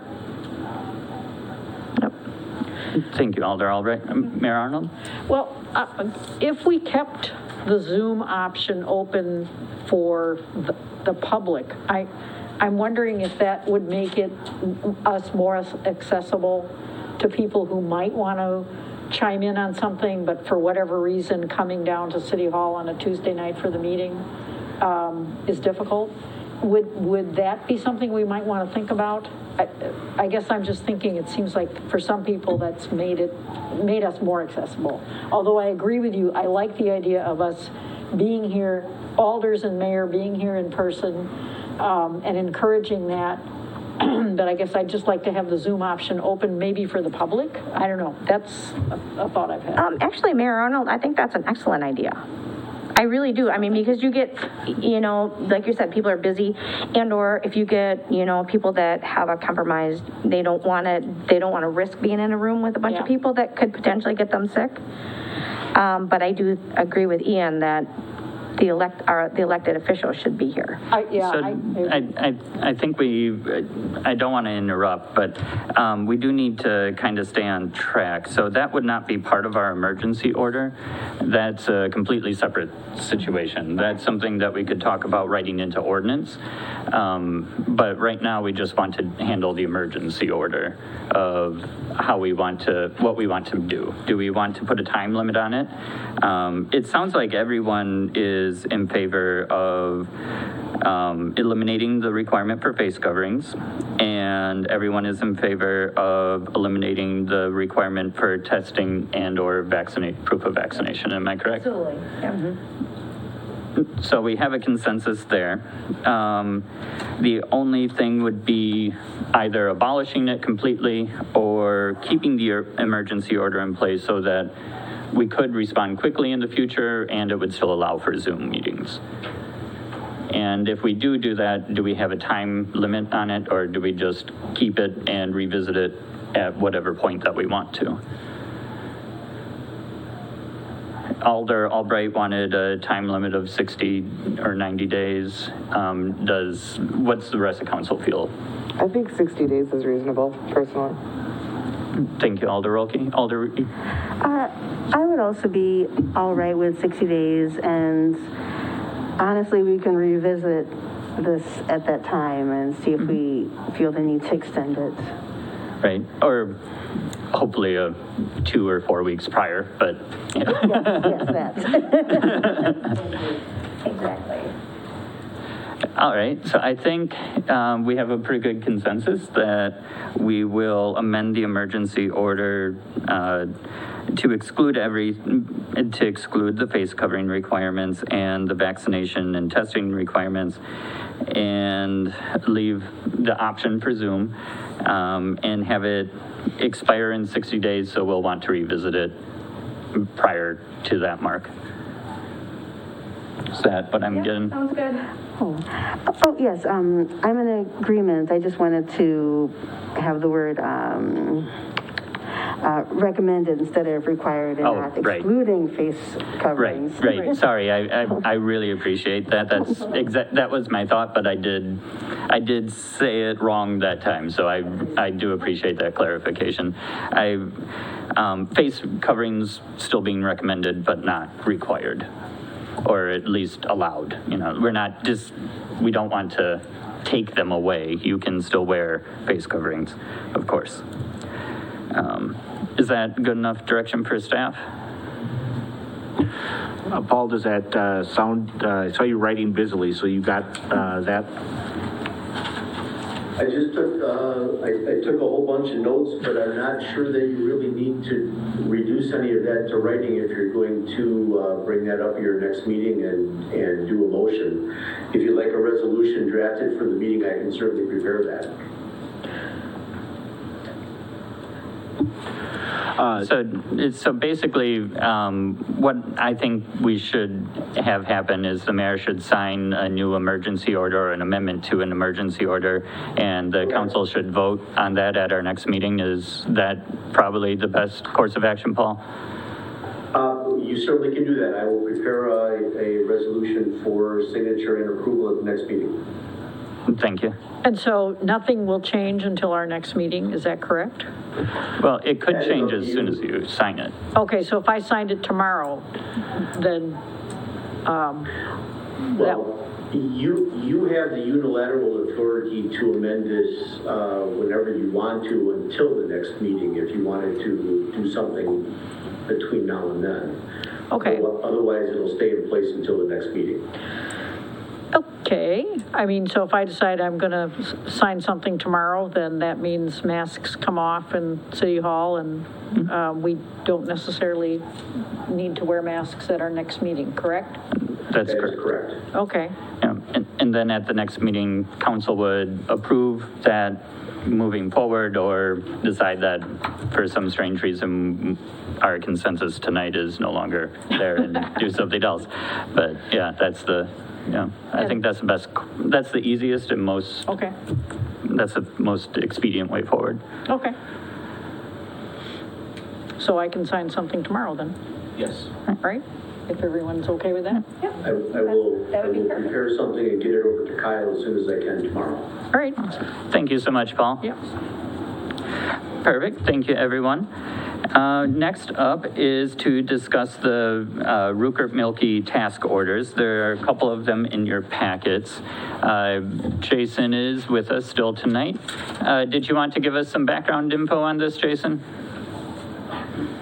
Thank you, Alder Albright. Mayor Arnold? Well, if we kept the Zoom option open for the public, I'm wondering if that would make us more accessible to people who might want to chime in on something, but for whatever reason, coming down to City Hall on a Tuesday night for the meeting is difficult. would that be something we might want to think about? I guess I'm just thinking, it seems like for some people that's made us more accessible. Although I agree with you, I like the idea of us being here, alders and mayor being here in person, and encouraging that. But I guess I'd just like to have the Zoom option open maybe for the public. I don't know. That's a thought I've had. Actually, Mayor Arnold, I think that's an excellent idea. I really do. I mean, because you get, like you said, people are busy, and or if you get, people that have a compromised, they don't want to risk being in a room with a bunch of people that could potentially get them sick. But I do agree with Ian that the elected officials should be here. I think I don't want to interrupt, but we do need to kind of stay on track. So that would not be part of our emergency order. That's a completely separate situation. That's something that we could talk about writing into ordinance. But right now we just want to handle the emergency order of what we want to do. Do we want to put a time limit on it? It sounds like everyone is in favor of eliminating the requirement for face coverings, and everyone is in favor of eliminating the requirement for testing and or proof of vaccination. Am I correct? Absolutely. Yeah. Mm-hmm. So we have a consensus there. The only thing would be either abolishing it completely or keeping the emergency order in place so that we could respond quickly in the future and it would still allow for Zoom meetings. And if we do that, do we have a time limit on it, or do we just keep it and revisit it at whatever point that we want to? Alder Albright wanted a time limit of 60 or 90 days. What's the rest of council feel? I think 60 days is reasonable, personally. Thank you, Alder Rolke. Alder? I would also be all right with 60 days, and honestly, we can revisit this at that time and see if we feel the need to extend it. Right, or hopefully 2 or 4 weeks prior, but yeah. Yes, that. Exactly. All right, so I think we have a pretty good consensus that we will amend the emergency order to exclude the face covering requirements and the vaccination and testing requirements, and leave the option for Zoom, and have it expire in 60 days, so we'll want to revisit it prior to that mark. Is that what I'm getting? Sounds good. Oh, yes, I'm in agreement. I just wanted to have the word recommended instead of required, and not excluding face coverings. Right. Sorry, I really appreciate that. That was my thought, but I did say it wrong that time, so I do appreciate that clarification. Face coverings still being recommended, but not required, or at least allowed. We don't want to take them away. You can still wear face coverings, of course. Is that good enough direction for staff? Paul, does that sound, I saw you writing busily, so you got that? I just took, I took a whole bunch of notes, but I'm not sure that you really need to reduce any of that to writing if you're going to bring that up at your next meeting and do a motion. If you'd like a resolution drafted for the meeting, I can certainly prepare that. So basically, what I think we should have happen is the mayor should sign a new emergency order or an amendment to an emergency order, and the council should vote on that at our next meeting. Is that probably the best course of action, Paul? You certainly can do that. I will prepare a resolution for signature and approval at the next meeting. Thank you. And so nothing will change until our next meeting, is that correct? Well, it could change as soon as you sign it. Okay, so if I signed it tomorrow, then, you have the unilateral authority to amend this whenever you want to until the next meeting, if you wanted to do something between now and then. Okay. Otherwise, it'll stay in place until the next meeting. Okay, me. I mean, so if I decide I'm going to sign something tomorrow, then that means masks come off in City Hall, and we don't necessarily need to wear masks at our next meeting, correct? That's That is correct. correct. Okay. Yeah, and then at the next meeting, council would approve that moving forward or decide that for some strange reason, our consensus tonight is no longer there and do something else. But yeah, I think that's the best, that's the easiest and most, Okay. that's the most expedient way forward. Okay. So I can sign something tomorrow then, Yes. right? If everyone's okay with that? I will prepare something and get it over to Kyle as soon as I can tomorrow. All right. Thank you so much, Paul. Yeah. Perfect, thank you, everyone. Next up is to discuss the Rupert-Milky task orders. There are a couple of them in your packets. Jason is with us still tonight. Did you want to give us some background info on this, Jason?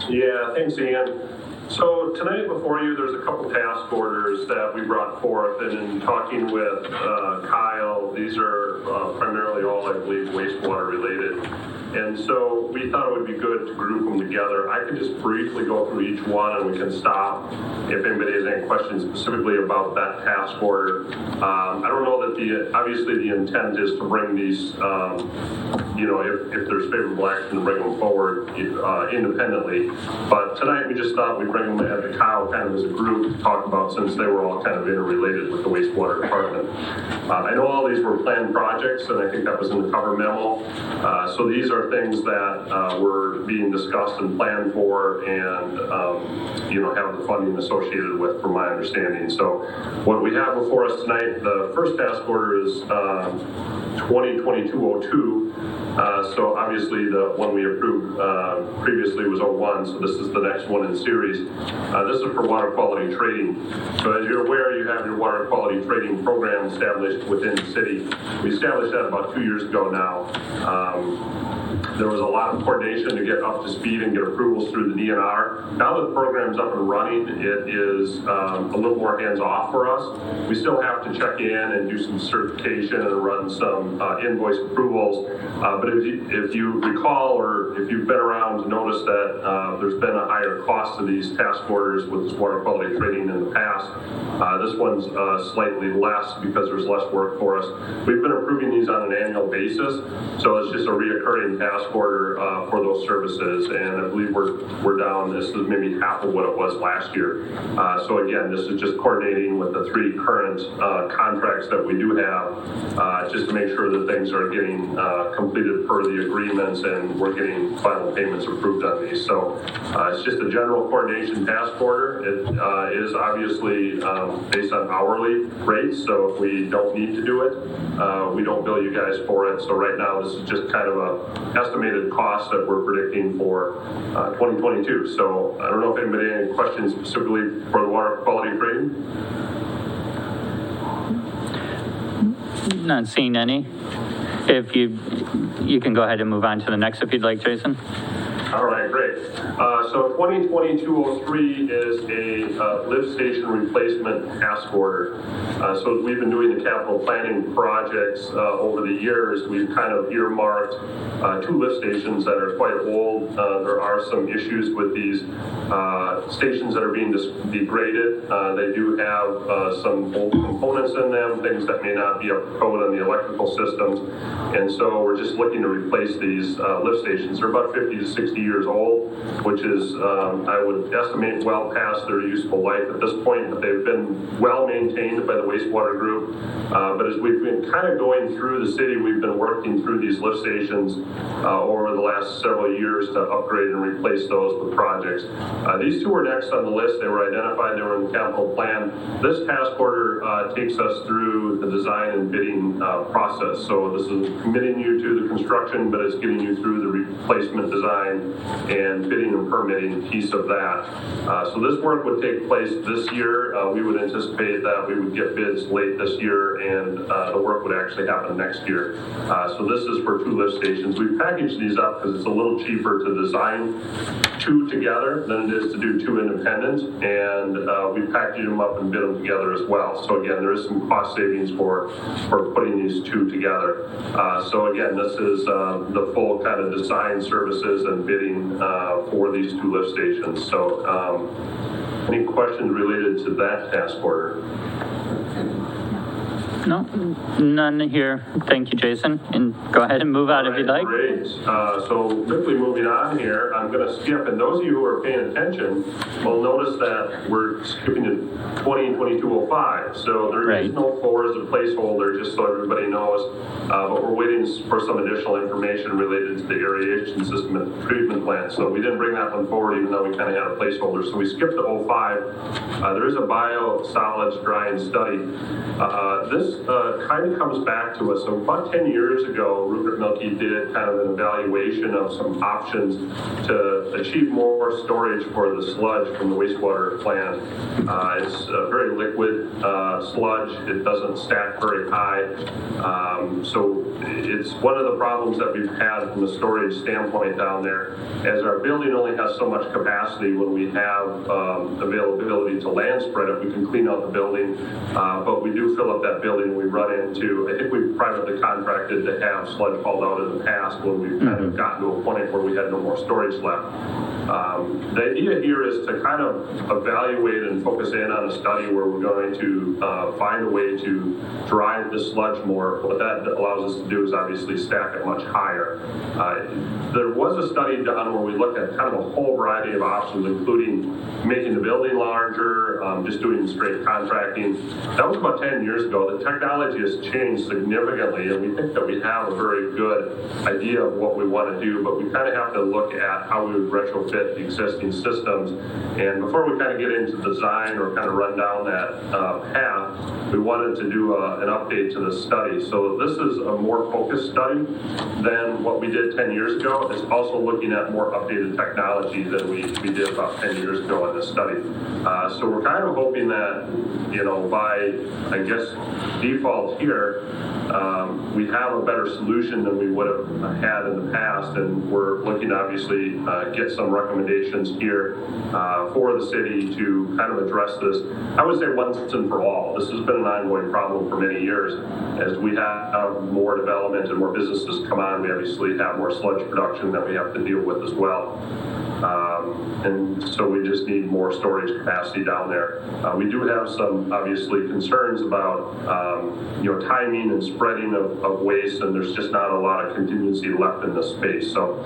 Yeah, thanks, Ian. So tonight before you, there's a couple task orders that we brought forth, and in talking with Kyle, these are primarily all, I believe, wastewater related. And so we thought it would be good to group them together. I could just briefly go through each one and we can stop if anybody has any questions specifically about that task order. I don't know that obviously the intent is to bring these, if there's favorable action, to bring them forward independently. But tonight we just thought we'd bring them to Kyle kind of as a group to talk about, since they were all kind of interrelated with the wastewater department. I know all these were planned projects, and I think that was in the cover memo. So these are things that were being discussed and planned for, and have the funding associated with, from my understanding. So what we have before us tonight, the first task order is 2022-02. So obviously the one we approved previously was 01, so this is the next one in series. This is for water quality trading. So as you're aware, you have your water quality trading program established within the city. We established that about 2 years ago now. There was a lot of coordination to get up to speed and get approvals through the DNR. Now that the program's up and running, it is a little more hands-off for us. We still have to check in and do some certification and run some invoice approvals. But if you recall, or if you've been around to notice that there's been a higher cost to these task orders with this water quality trading in the past. This one's slightly less because there's less work for us. We've been approving these on an annual basis, so it's just a reoccurring task order for those services, and I believe we're down. This is maybe half of what it was last year. So again, this is just coordinating with the three current contracts that we do have, just to make sure that things are getting completed per the agreements, and we're getting final payments approved on these. So it's just a general coordination task order. It is obviously based on hourly rates, so if we don't need to do it, we don't bill you guys for it. So right now, this is just kind of a estimated cost that we're predicting for 2022. So I don't know if anybody has any questions specifically for the water quality trading. Not seeing any. If you can go ahead and move on to the next if you'd like, Jason. All right, great. So 2022-03 is a lift station replacement task order. So we've been doing the capital planning projects over the years. We've kind of earmarked 2 lift stations that are quite old. There are some issues with these stations that are being degraded. They do have some old components in them, things that may not be up to code on the electrical systems. And so we're just looking to replace these lift stations. They're about 50 to 60 years old, which is, I would estimate, well past their useful life at this point, but they've been well maintained by the wastewater group. But as we've been kind of going through the city, we've been working through these lift stations over the last several years to upgrade and replace those with projects. These 2 were next on the list. They were identified, they were in the capital plan. This task order takes us through the design and bidding process. So this is committing you to the construction, but it's getting you through the replacement design and bidding and permitting piece of that. So this work would take place this year. We would anticipate that we would get bids late this year and the work would actually happen next year. So this is for 2 lift stations. We packaged these up because it's a little cheaper to design 2 together than it is to do 2 independent, and we packaged them up and bid them together as well. So again, there is some cost savings for putting these 2 together. So again, this is the full kind of design services and bidding for these 2 lift stations. So any questions related to that task order? No, none here. Thank you, Jason. And go ahead and move out if you'd like. Great. So quickly moving on here, I'm going to skip, and those of you who are paying attention will notice that we're skipping to 2022-05. So there is no 4 as a placeholder, just so everybody knows. But we're waiting for some additional information related to the aeration system at the treatment plant. So we didn't bring that one forward, even though we kind of had a placeholder. So we skipped to 05. There is a biosolids drying study. This kind of comes back to us. So about 10 years ago, Rupert Milkey did kind of an evaluation of some options to achieve more storage for the sludge from the wastewater plant. It's a very liquid sludge. It doesn't stack very high. So it's one of the problems that we've had from a storage standpoint down there, as our building only has so much capacity. When we have availability to land spread it, we can clean out the building, but we do fill up that building. We run into, I think we've privately contracted to have sludge hauled out in the past when we've kind of gotten to a point where we had no more storage left. The idea here is to kind of evaluate and focus in on a study where we're going to find a way to dry the sludge more. What that allows us to do is obviously stack it much higher. There was a study done where we looked at kind of a whole variety of options, including making the building larger, just doing straight contracting. That was about 10 years ago. The technology has changed significantly, and we think that we have a very good idea of what we want to do, but we kind of have to look at how we would retrofit the existing systems. And before we kind of get into design or kind of run down that path, we wanted to do an update to the study. So this is a more focused study than what we did 10 years ago. It's also looking at more updated technology than we did about 10 years ago in this study. So we're kind of hoping that, you know, by, I guess, default here, we have a better solution than we would have had in the past, and we're looking to obviously get some recommendations here for the city to kind of address this. I would say once and for all. This has been an ongoing problem for many years. As we have more development and more businesses come on, we obviously have more sludge production that we have to deal with as well. And so we just need more storage capacity down there. We do have some obviously concerns about you know, timing and spreading of waste, and there's just not a lot of contingency left in this space. So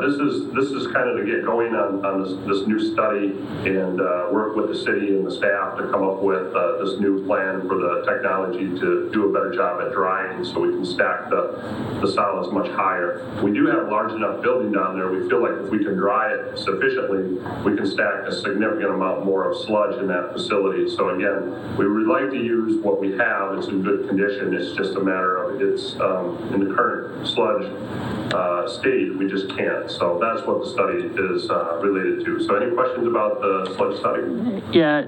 this is kind of to get going on this new study and work with the city and the staff to come up with this new plan for the technology to do a better job at drying, so we can stack the solids much higher. We do have a large enough building down there. We feel like if we can dry it sufficiently, we can stack a significant amount more of sludge in that facility. So again, we would like to use what we have. It's in good condition. It's just a matter of it's in the current sludge state, we just can't. So that's what the study is related to. So any questions about the sludge study? Yeah,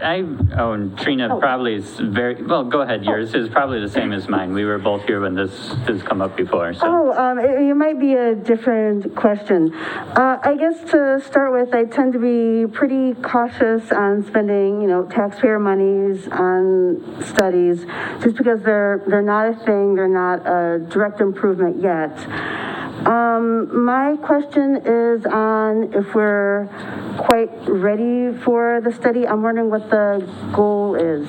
Trina probably is very, well, go ahead. Yours is probably the same as mine. We were both here when this has come up before. So. It might be a different question. I guess to start with, I tend to be pretty cautious on spending, you know, taxpayer monies on studies, just because they're not a thing, they're not a direct improvement yet. My question is on if we're quite ready for the study. I'm wondering what the goal is.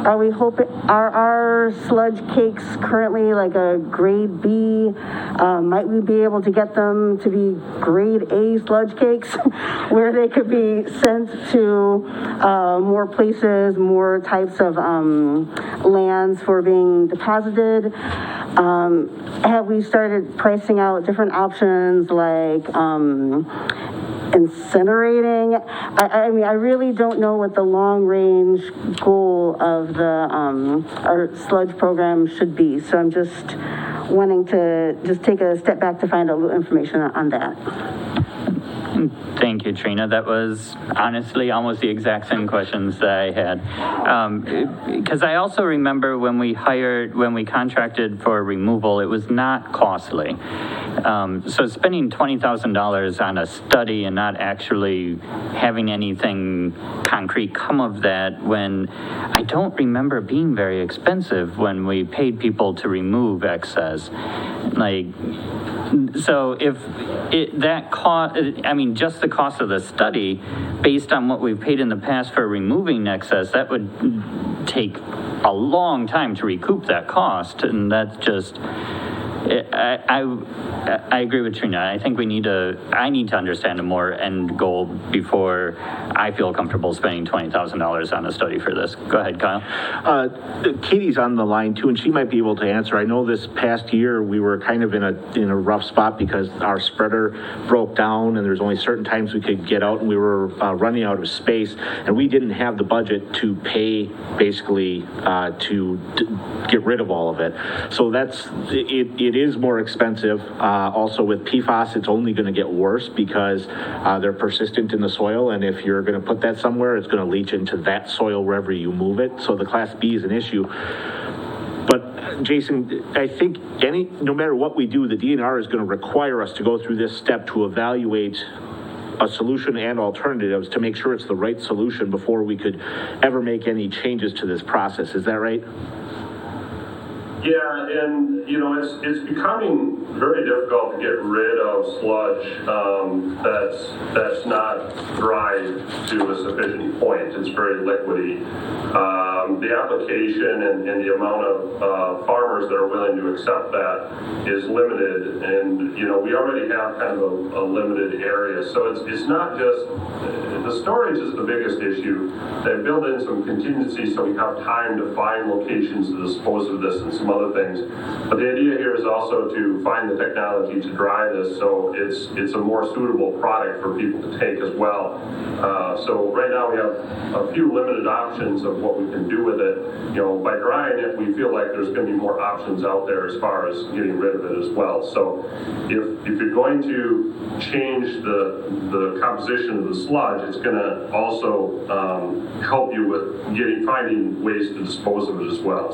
Are our sludge cakes currently like a grade B? Might we be able to get them to be grade A sludge cakes where they could be sent to more places, more types of lands for being deposited? Have we started pricing out different options like incinerating? I mean, I really don't know what the long-range goal of the our sludge program should be. So I'm just wanting to just take a step back to find a little information on that. Thank you, Trina. That was honestly almost the exact same questions that I had. Because I also remember when we contracted for removal, it was not costly. So spending $20,000 on a study and not actually having anything concrete come of that, when I don't remember being very expensive when we paid people to remove excess. So if that cost, I mean, just the cost of the study, based on what we've paid in the past for removing excess, that would take a long time to recoup that cost, and that's just, I agree with Trina. I think I need to understand a more end goal before I feel comfortable spending $20,000 on a study for this. Go ahead, Kyle. Katie's on the line too, and she might be able to answer. I know this past year we were kind of in a rough spot because our spreader broke down, and there's only certain times we could get out, and we were running out of space, and we didn't have the budget to pay basically to get rid of all of it. So it is more expensive. Also with PFAS, it's only going to get worse because they're persistent in the soil, and if you're going to put that somewhere, it's going to leach into that soil wherever you move it. So the Class B is an issue. But Jason, I think no matter what we do, the DNR is going to require us to go through this step to evaluate a solution and alternatives to make sure it's the right solution before we could ever make any changes to this process. Is that right? Yeah, and it's becoming very difficult to get rid of sludge that's not dried to a sufficient point. It's very liquidy. The application and the amount of farmers that are willing to accept that is limited, and we already have kind of a limited area. So it's not just the storage is the biggest issue. They build in some contingency so we have time to find locations to dispose of this and some other things. But the idea here is also to find the technology to dry this so it's a more suitable product for people to take as well. So right now we have a few limited options of what we can do with it. By drying it, we feel like there's going to be more options out there as far as getting rid of it as well. So if you're going to change the composition of the sludge, it's going to also help you with finding ways to dispose of it as well.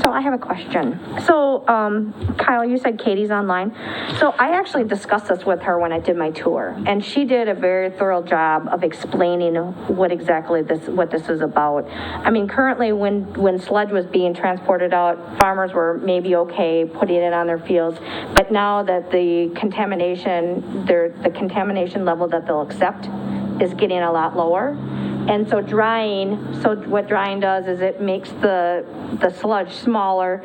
So I have a question. So, Kyle, you said Katie's online. So I actually discussed this with her when I did my tour, and she did a very thorough job of explaining what this is about. I mean, currently when sludge was being transported out, farmers were maybe okay putting it on their fields, but now that the contamination level that they'll accept is getting a lot lower. And so what drying does is it makes the sludge smaller,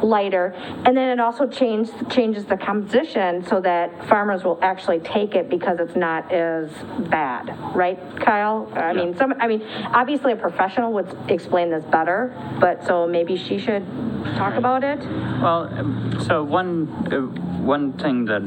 lighter, and then it also changes the composition so that farmers will actually take it because it's not as bad, right, Kyle? I mean, obviously a professional would explain this better, but so maybe she should talk about it. Well, so one thing that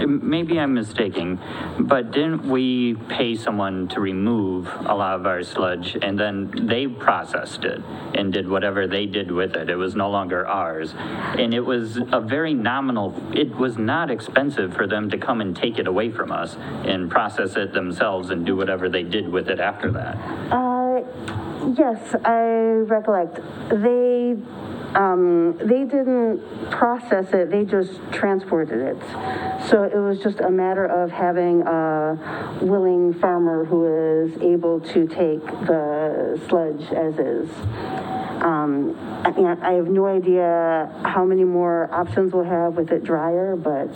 maybe I'm mistaken, but didn't we pay someone to remove a lot of our sludge, and then they processed it and did whatever they did with it? It was no longer ours, and it was a very nominal. It was not expensive for them to come and take it away from us and process it themselves and do whatever they did with it after that. Yes, I recollect. They didn't process it, they just transported it. So it was just a matter of having a willing farmer who is able to take the sludge as is. I have no idea how many more options we'll have with it drier, but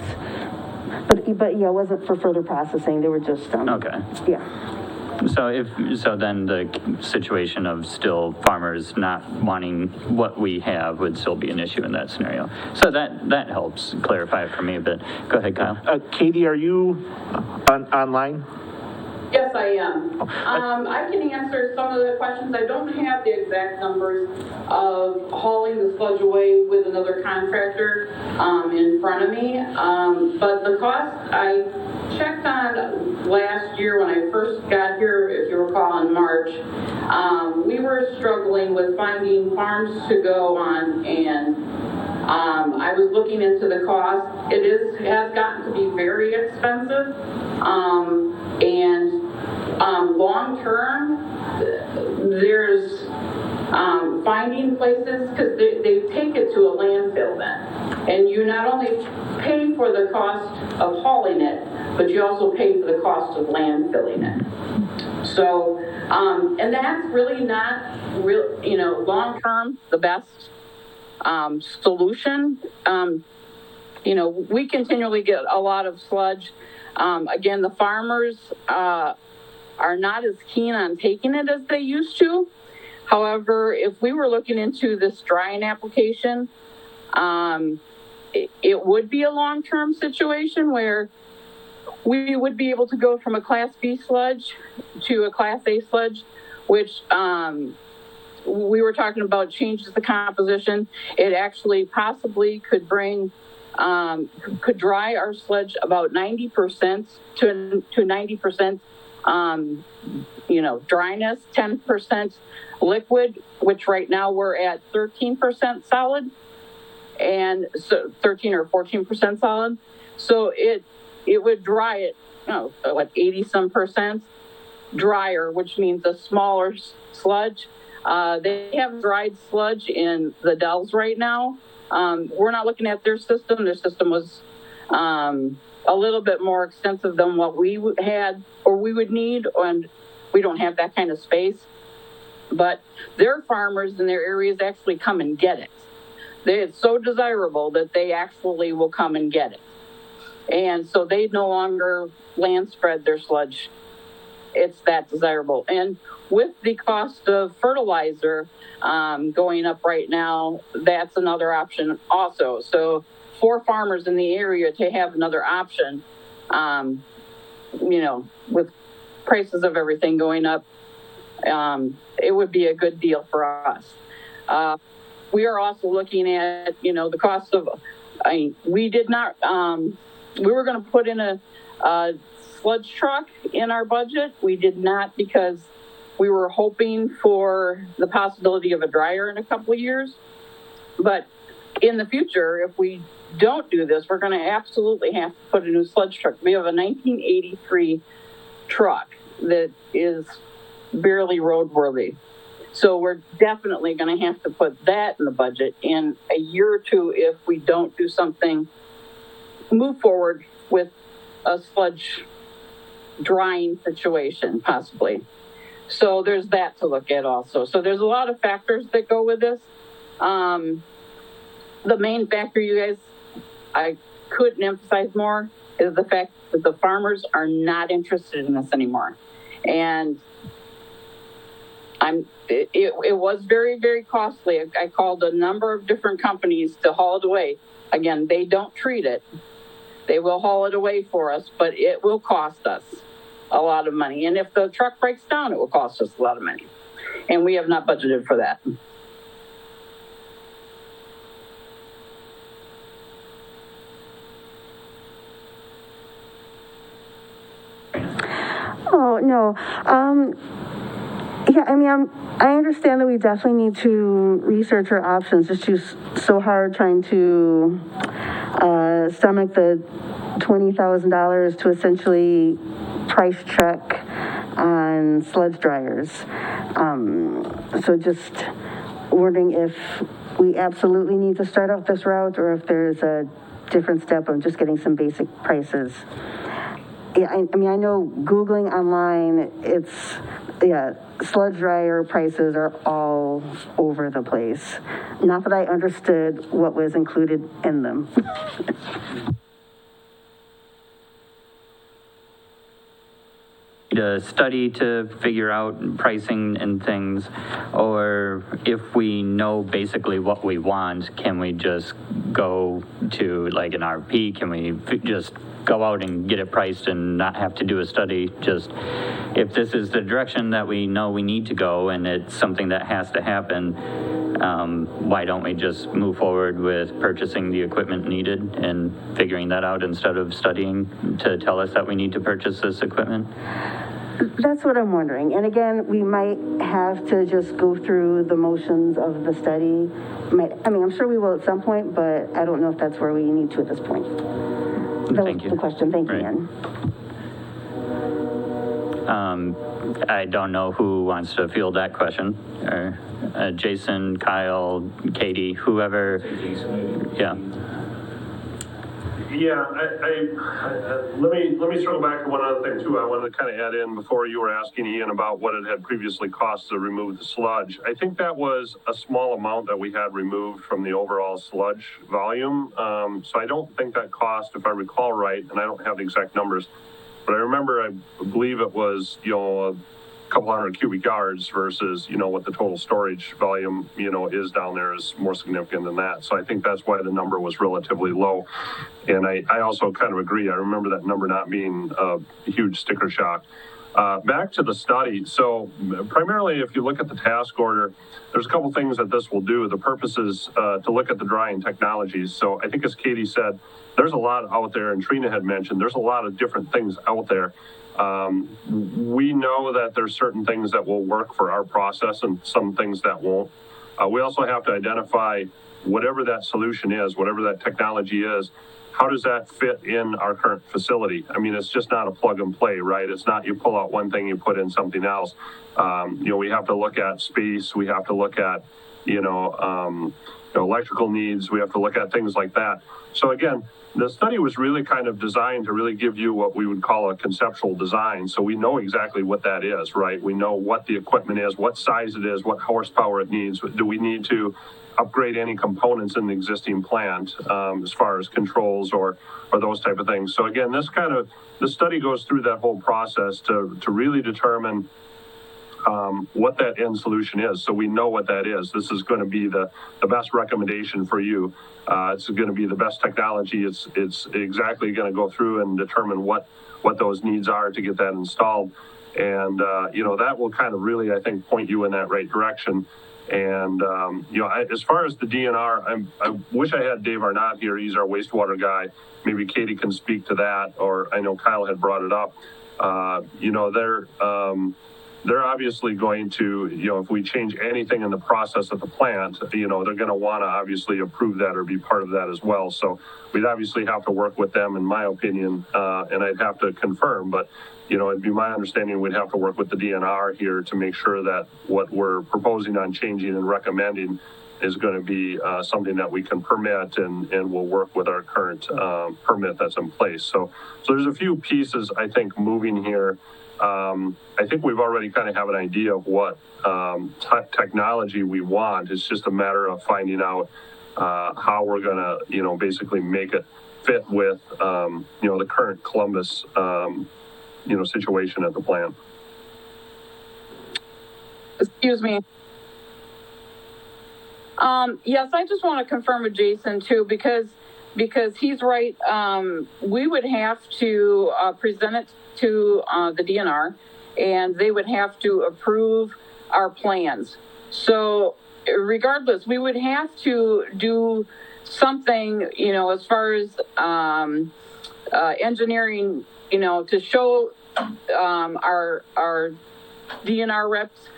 yeah, it wasn't for further processing. They were just, okay. Yeah. So then the situation of still farmers not wanting what we have would still be an issue in that scenario. So that helps clarify it for me a bit. Go ahead, Kyle. Katie, are you online? Yes, I am. I can answer some of the questions. I don't have the exact numbers of hauling the sludge away with another contractor in front of me, but the cost I checked on last year when I first got here, if you recall, in March. We were struggling with finding farms to go on and I was looking into the cost. Has gotten to be very expensive. Long-term, there's finding places, because they take it to a landfill then. And you not only pay for the cost of hauling it, but you also pay for the cost of landfilling it. So, and that's really not long-term, the best solution. We continually get a lot of sludge. Again, the farmers are not as keen on taking it as they used to. However, if we were looking into this drying application, it would be a long-term situation where we would be able to go from a Class B sludge to a Class A sludge, which we were talking about changes the composition. It actually possibly could could dry our sludge about 90% to 90%, dryness, 10% liquid, which right now we're at 13% solid, and so 13 or 14% solid. So it would dry it, 80% drier, which means a smaller sludge. They have dried sludge in the Dells right now. We're not looking at their system. Their system was a little bit more extensive than what we had or we would need, and we don't have that kind of space. But their farmers in their areas actually come and get it. It's so desirable that they actually will come and get it. And so they no longer land spread their sludge. It's that desirable. And with the cost of fertilizer going up right now, that's another option also. So for farmers in the area to have another option, with prices of everything going up, it would be a good deal for us. We are also looking at, the cost of, we were going to put in a sludge truck in our budget. We did not, because we were hoping for the possibility of a dryer in a couple of years. But in the future, if we don't do this, we're going to absolutely have to put a new sludge truck. We have a 1983 truck that is barely roadworthy. So we're definitely going to have to put that in the budget in a year or two if we don't do something, move forward with a sludge drying situation, possibly. So there's that to look at also. So there's a lot of factors that go with this. The main factor, you guys, I couldn't emphasize more, is the fact that the farmers are not interested in this anymore. And it was very, very costly. I called a number of different companies to haul it away. Again, they don't treat it. They will haul it away for us, but it will cost us a lot of money. And if the truck breaks down, it will cost us a lot of money. And we have not budgeted for that. Oh, no. Yeah, I mean, I understand that we definitely need to research our options. It's just so hard trying to stomach the $20,000 to essentially price check on sludge dryers. So just wondering if we absolutely need to start off this route or if there's a different step of just getting some basic prices. Yeah, I mean, I know Googling online, sludge dryer prices are all over the place. Not that I understood what was included in them. A study to figure out pricing and things, or if we know basically what we want, can we just go to like an RP? Can we just go out and get it priced and not have to do a study? Just if this is the direction that we know we need to go and it's something that has to happen, why don't we just move forward with purchasing the equipment needed and figuring that out instead of studying to tell us that we need to purchase this equipment? That's what I'm wondering. And again, we might have to just go through the motions of the study. I'm sure we will at some point, but I don't know if that's where we need to at this point. That Thank was you. the question. Thank you, Right. Ann. I don't know who wants to field that question. Jason, Kyle, Katie, whoever. Yeah. Yeah, let me circle back to one other thing too. I wanted to kind of add in before you were asking Ian about what it had previously cost to remove the sludge. I think that was a small amount that we had removed from the overall sludge volume. So I don't think that cost, if I recall right, and I don't have the exact numbers, but I remember, I believe it was, a couple hundred cubic yards versus, what the total storage volume, is down there is more significant than that. So I think that's why the number was relatively low. And I also kind of agree. I remember that number not being a huge sticker shock. Back to the study. So primarily, if you look at the task order, there's a couple things that this will do. The purpose is to look at the drying technologies. So I think as Katie said, there's a lot out there, and Trina had mentioned, there's a lot of different things out there. We know that there's certain things that will work for our process and some things that won't. We also have to identify whatever that solution is, whatever that technology is, how does that fit in our current facility? I mean, it's just not a plug and play, right? It's not you pull out one thing, you put in something else. We have to look at space. We have to look at, electrical needs. We have to look at things like that. So again, the study was really kind of designed to really give you what we would call a conceptual design. So we know exactly what that is, right? We know what the equipment is, what size it is, what horsepower it needs. Do we need to upgrade any components in the existing plant as far as controls or those type of things? So again, the study goes through that whole process to really determine what that end solution is. So we know what that is. This is going to be the best recommendation for you. It's going to be the best technology. It's exactly going to go through and determine what those needs are to get that installed. And, that will kind of really, I think, point you in that right direction. And, as far as the DNR, I wish I had Dave Arnott here. He's our wastewater guy. Maybe Katie can speak to that, or I know Kyle had brought it up. They're obviously going to, if we change anything in the process of the plant, they're going to want to obviously approve that or be part of that as well. So we'd obviously have to work with them, in my opinion, and I'd have to confirm, but, it'd be my understanding we'd have to work with the DNR here to make sure that what we're proposing on changing and recommending is going to be something that we can permit and will work with our current permit that's in place. So there's a few pieces, I think, moving here. I think we've already kind of have an idea of what technology we want. It's just a matter of finding out how we're going to, basically make it fit with, the current Columbus, situation at the plant. Excuse me. Yes, I just want to confirm with Jason too, because he's right. We would have to present it to the DNR, and they would have to approve our plans. So regardless, we would have to do something, as far as engineering, to show our DNR reps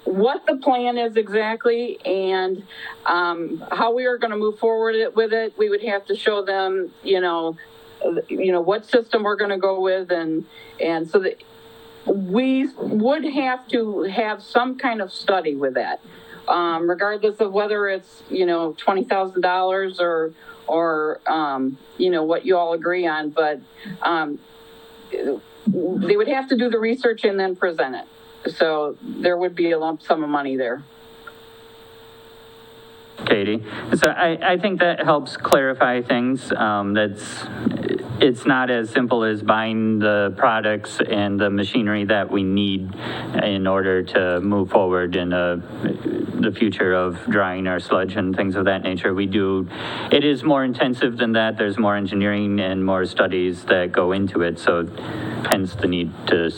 what the plan is exactly and how we are going to move forward with it. We would have to show them, what system we're going to go with, and so that we would have to have some kind of study with that, regardless of whether it's $20,000 or what you all agree on, but they would have to do the research and then present it. So there would be a lump sum of money there. Katie. So I think that helps clarify things. It's not as simple as buying the products and the machinery that we need in order to move forward in the future of drying our sludge and things of that nature. It is more intensive than that. There's more engineering and more studies that go into it. So hence the need to,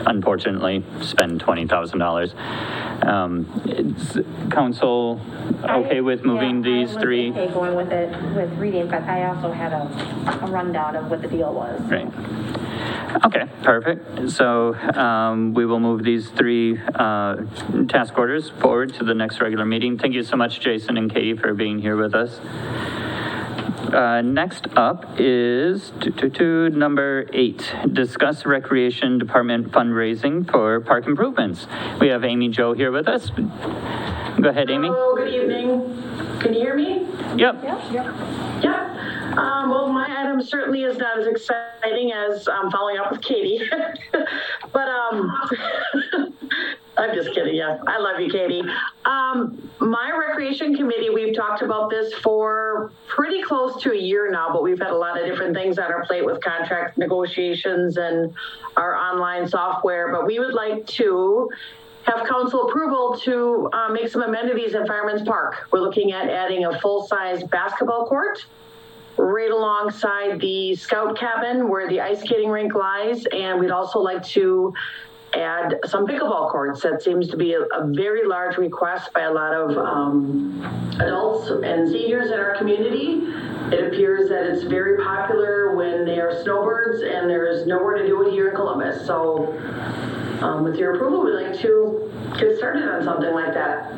unfortunately, spend $20,000. Is council okay with moving these three? Okay, going with it, with reading, but I also had a rundown of what the deal was. Right. Okay, perfect. So we will move these three task orders forward to the next regular meeting. Thank you so much, Jason and Katie, for being here with us. Next up is number 8, discuss Recreation Department fundraising for park improvements. We have Amy Jo here with us. Go ahead, Amy. Hello, good evening. Can you hear me? Yep. Yep. Well, my item certainly is not as exciting as following up with Katie. But I'm just kidding, yeah. I love you, Katie. My recreation committee, we've talked about this for pretty close to a year now, but we've had a lot of different things on our plate with contract negotiations and our online software. But we would like to have council approval to make some amenities at Fireman's Park. We're looking at adding a full-size basketball court right alongside the scout cabin where the ice skating rink lies. And we'd also like to add some pickleball courts. That seems to be a very large request by a lot of adults and seniors in our community. It appears that it's very popular when they are snowbirds and there's nowhere to do it here in Columbus. So with your approval, we'd like to get started on something like that.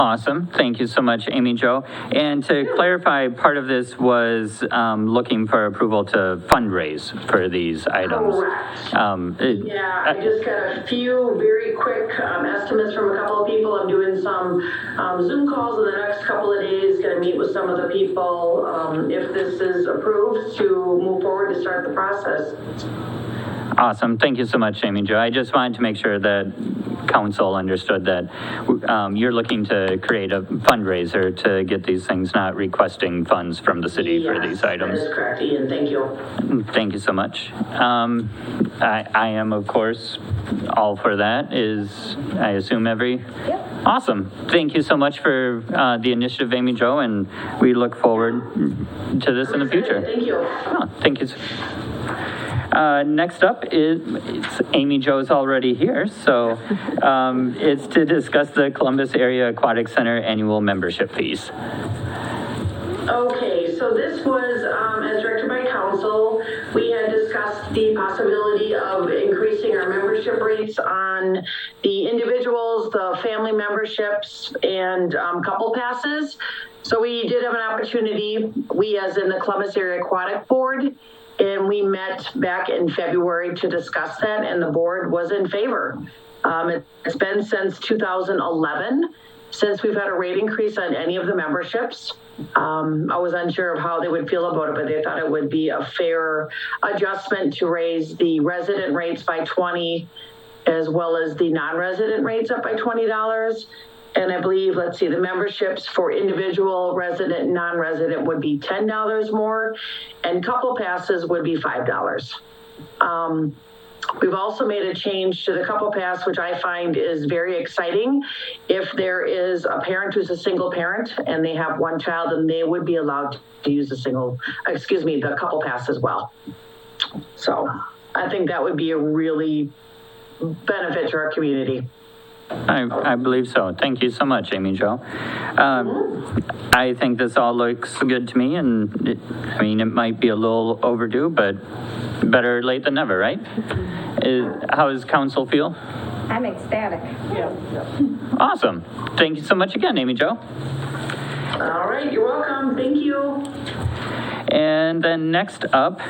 Awesome. Thank you so much, Amy Jo. And to clarify, part of this was looking for approval to fundraise for these items. Correct. Yeah, I just got a few very quick estimates from a couple of people. I'm doing some Zoom calls in the next couple of days, going to meet with some of the people, if this is approved, to move forward to start the process. Awesome. Thank you so much, Amy Jo. I just wanted to make sure that council understood that you're looking to create a fundraiser to get these things, not requesting funds from the city for these items. That is correct, Ian. Thank you. Thank you so much. I am, of course, all for that. I assume every? Yep. Awesome. Thank you so much for the initiative, Amy Jo, and we look forward to this in the future. Thank you. Oh, thank you. Next up is, Amy Jo's already here, so it's to discuss the Columbus Area Aquatic Center annual membership fees. Okay, so this was, as directed by council, we had discussed the possibility of increasing our membership rates on the individuals, the family memberships, and couple passes. So we did have an opportunity, we as in the Columbus Area Aquatic Board, and we met back in February to discuss that, and the board was in favor. It's been since 2011 since we've had a rate increase on any of the memberships. I was unsure of how they would feel about it, but they thought it would be a fair adjustment to raise the resident rates by $20, as well as the non-resident rates up by $20. And I believe, let's see, the memberships for individual, resident, non-resident would be $10 more, and couple passes would be $5. We've also made a change to the couple pass, which I find is very exciting. If there is a parent who's a single parent and they have one child, then they would be allowed to use the couple pass as well. So I think that would be a really benefit to our community. I believe so. Thank you so much, Amy Jo. I think this all looks good to me, and it might be a little overdue, but better late than never, right? How does council feel? I'm ecstatic. Yeah. Awesome. Thank you so much again, Amy Jo. All right, you're welcome. Thank you. And then next up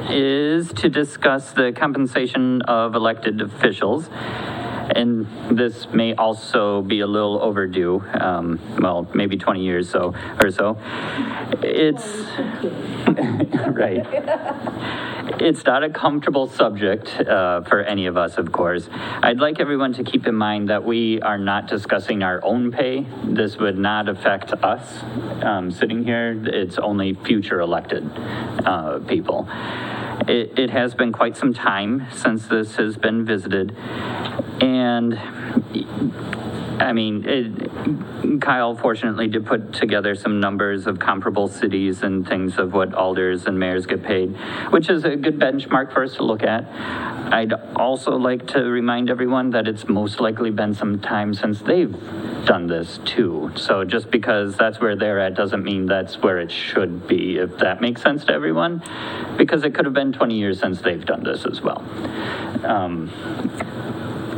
is to discuss the compensation of elected officials. And this may also be a little overdue, well, maybe 20 years or so. It's, right. It's not a comfortable subject for any of us, of course. I'd like everyone to keep in mind that we are not discussing our own pay. This would not affect us sitting here. It's only future elected people. It has been quite some time since this has been visited, and I mean, Kyle fortunately did put together some numbers of comparable cities and things of what alders and mayors get paid, which is a good benchmark for us to look at. I'd also like to remind everyone that it's most likely been some time since they've done this too. So just because that's where they're at doesn't mean that's where it should be, if that makes sense to everyone, because it could have been 20 years since they've done this as well.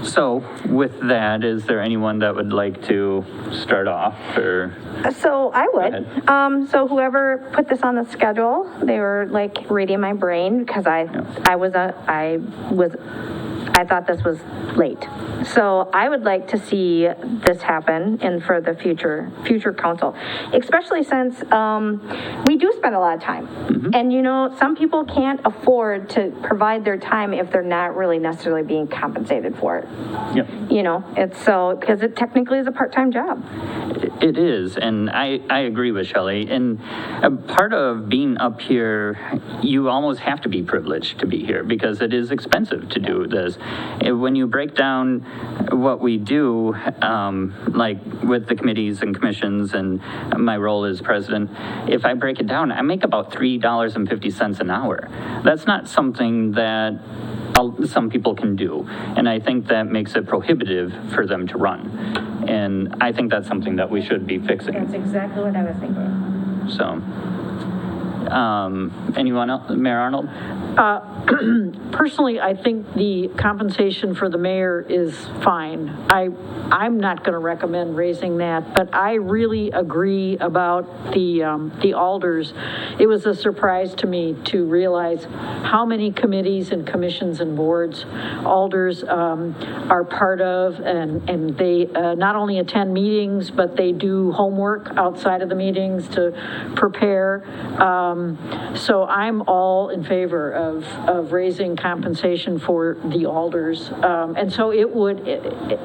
So with that, is there anyone that would like to start off, or? So I Go ahead. would. So whoever put this on the schedule, they were like reading my brain because I thought this was late. So I would like to see this happen and for the future council, especially since we do spend a lot of time. And you know, some people can't afford to provide their time if they're not really necessarily being compensated for it. Yep. You know, it's so, because it technically is a part-time job. It is, and I agree with Shelley. And part of being up here, you almost have to be privileged to be here because it is expensive to do this. When you break down what we do, like with the committees and commissions and my role as president, if I break it down, I make about $3.50 an hour. That's not something that some people can do. And I think that makes it prohibitive for them to run. And I think that's something that we should be fixing. That's exactly what I was thinking. So, anyone else? Mayor Arnold? Personally, I think the compensation for the mayor is fine. I'm not going to recommend raising that, but I really agree about the alders. It was a surprise to me to realize how many committees and commissions and boards alders are part of, and they not only attend meetings, but they do homework outside of the meetings to prepare. So I'm all in favor of raising compensation for the alders. And so it would,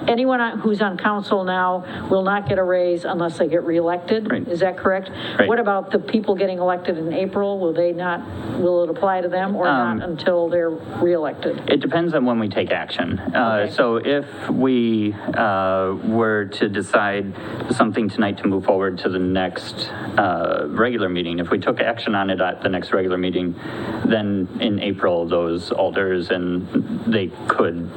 anyone who's on council now will not get a raise unless they get reelected. Right. Is that correct? Right. What about the people getting elected in April? Will it apply to them or not until they're reelected? It depends on when we take action. So if we were to decide something tonight to move forward to the next regular meeting, if we took action on it at the next regular meeting, then in April, those alders, and they could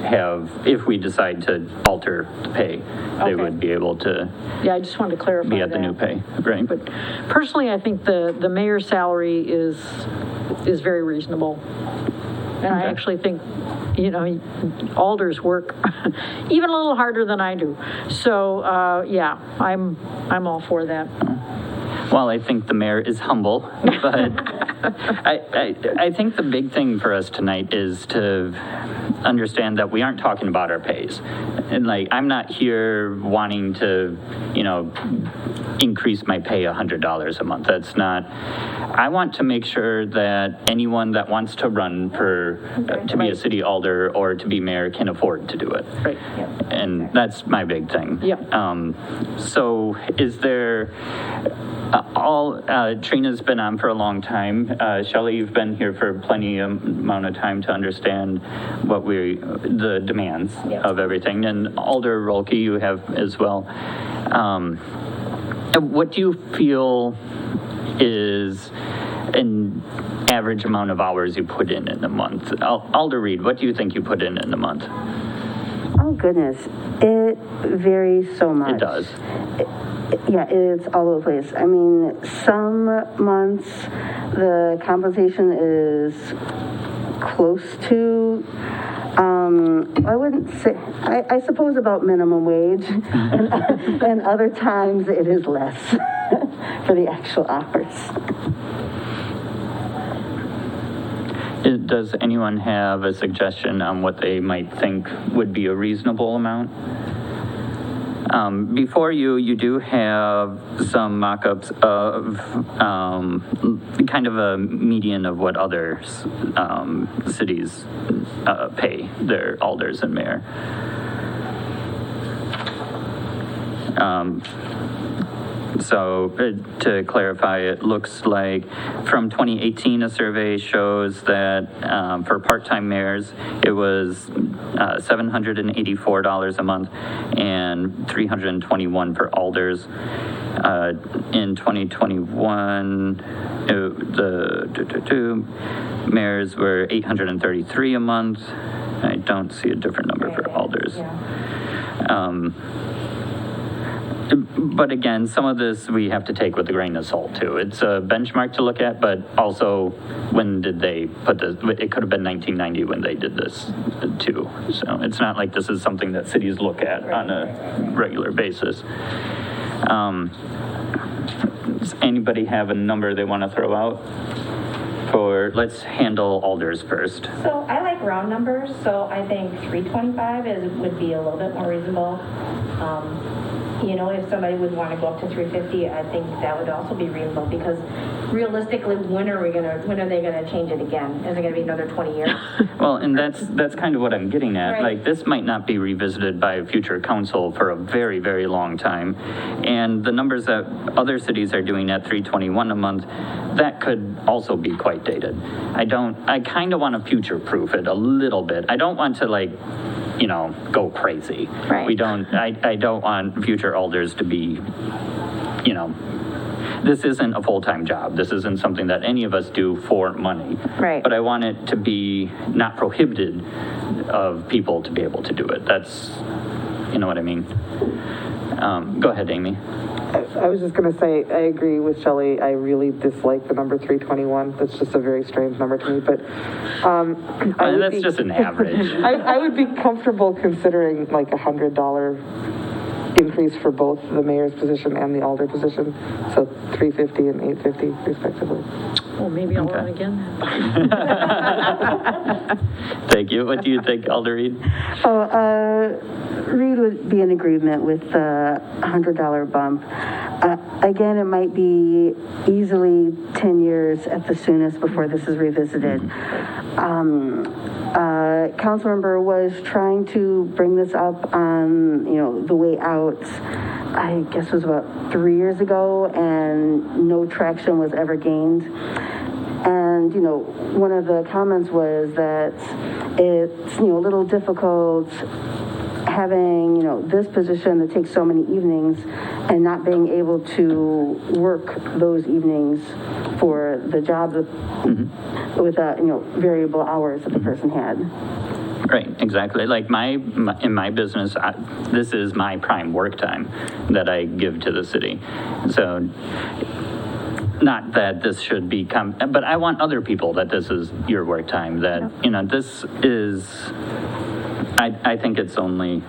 have, if we decide to alter the pay, they would be able to Yeah, I just wanted to clarify be at the that. new pay, right? But personally, I think the mayor's salary is very reasonable. And I actually think, you know, alders work even a little harder than I do. So, yeah, I'm all for that. Well, I think the mayor is humble, but I think the big thing for us tonight is to understand that we aren't talking about our pays. And like, I'm not here wanting to, you know, increase my pay $100 a month. That's not, I want to make sure that anyone that wants to run for, to be a city alder or to be mayor can afford to do it. Right. And that's my big thing. Yeah. So is there, Trina's been on for a long time. Shelley, you've been here for plenty amount of time to understand what the demands of everything. And Alder Rolke, you have as well. What do you feel is an average amount of hours you put in a month? Alder Reed, what do you think you put in a month? Oh, goodness. It varies so much. It does. Yeah, it's all over the place. I mean, some months the compensation is close to, I wouldn't say, I suppose about minimum wage, and other times it is less for the actual hours. Does anyone have a suggestion on what they might think would be a reasonable amount? Before you do have some mock-ups of kind of a median of what other cities pay their alders and mayor. So to clarify, it looks like from 2018, a survey shows that for part-time mayors, it was $784 a month and $321 for alders. In 2021, the mayors were $833 a month. I don't see a different number for alders. But again, some of this we have to take with a grain of salt too. It's a benchmark to look at, but also when did they put this? It could have been 1990 when they did this too. So it's not like this is something that cities look at on a regular basis. Does anybody have a number they want to throw out? Let's handle alders first. So I like round numbers, so I think 325 would be a little bit more reasonable. You know, if somebody would want to go up to 350, I think that would also be reasonable, because realistically, when are they gonna change it again? Is it gonna be another 20 years? Well, and that's kind of what I'm getting at. Right. Like, this might not be revisited by a future council for a very, very long time. And the numbers that other cities are doing at 321 a month, that could also be quite dated. I kind of want to future-proof it a little bit. I don't want to, like, you know, go crazy. Right. I don't want future alders to be, you know, this isn't a full-time job. This isn't something that any of us do for money. Right. But I want it to be not prohibited of people to be able to do it. That's, you know what I mean? Go ahead, Amy. I was just going to say, I agree with Shelley. I really dislike the number 321. That's just a very strange number to me, but that's just an average. I would be comfortable considering like $100 increase for both the mayor's position and the alder position, so 350 and 850 respectively. Well, maybe I'll run again. Thank you. What do you think, Alder Reed? Reed would be in agreement with the $100 bump. Again, it might be easily 10 years at the soonest before this is revisited. Councilmember was trying to bring this up on, you know, the way out, I guess it was about 3 years ago, and no traction was ever gained. And, you know, one of the comments was that it's, you know, a little difficult having, you know, this position that takes so many evenings and not being able to work those evenings for the job with you know, variable hours that the person had. Right, exactly. Like in my business, this is my prime work time that I give to the city. So not that this should become, but I want other people that this is your work time, that, you know, this is, I think it's only,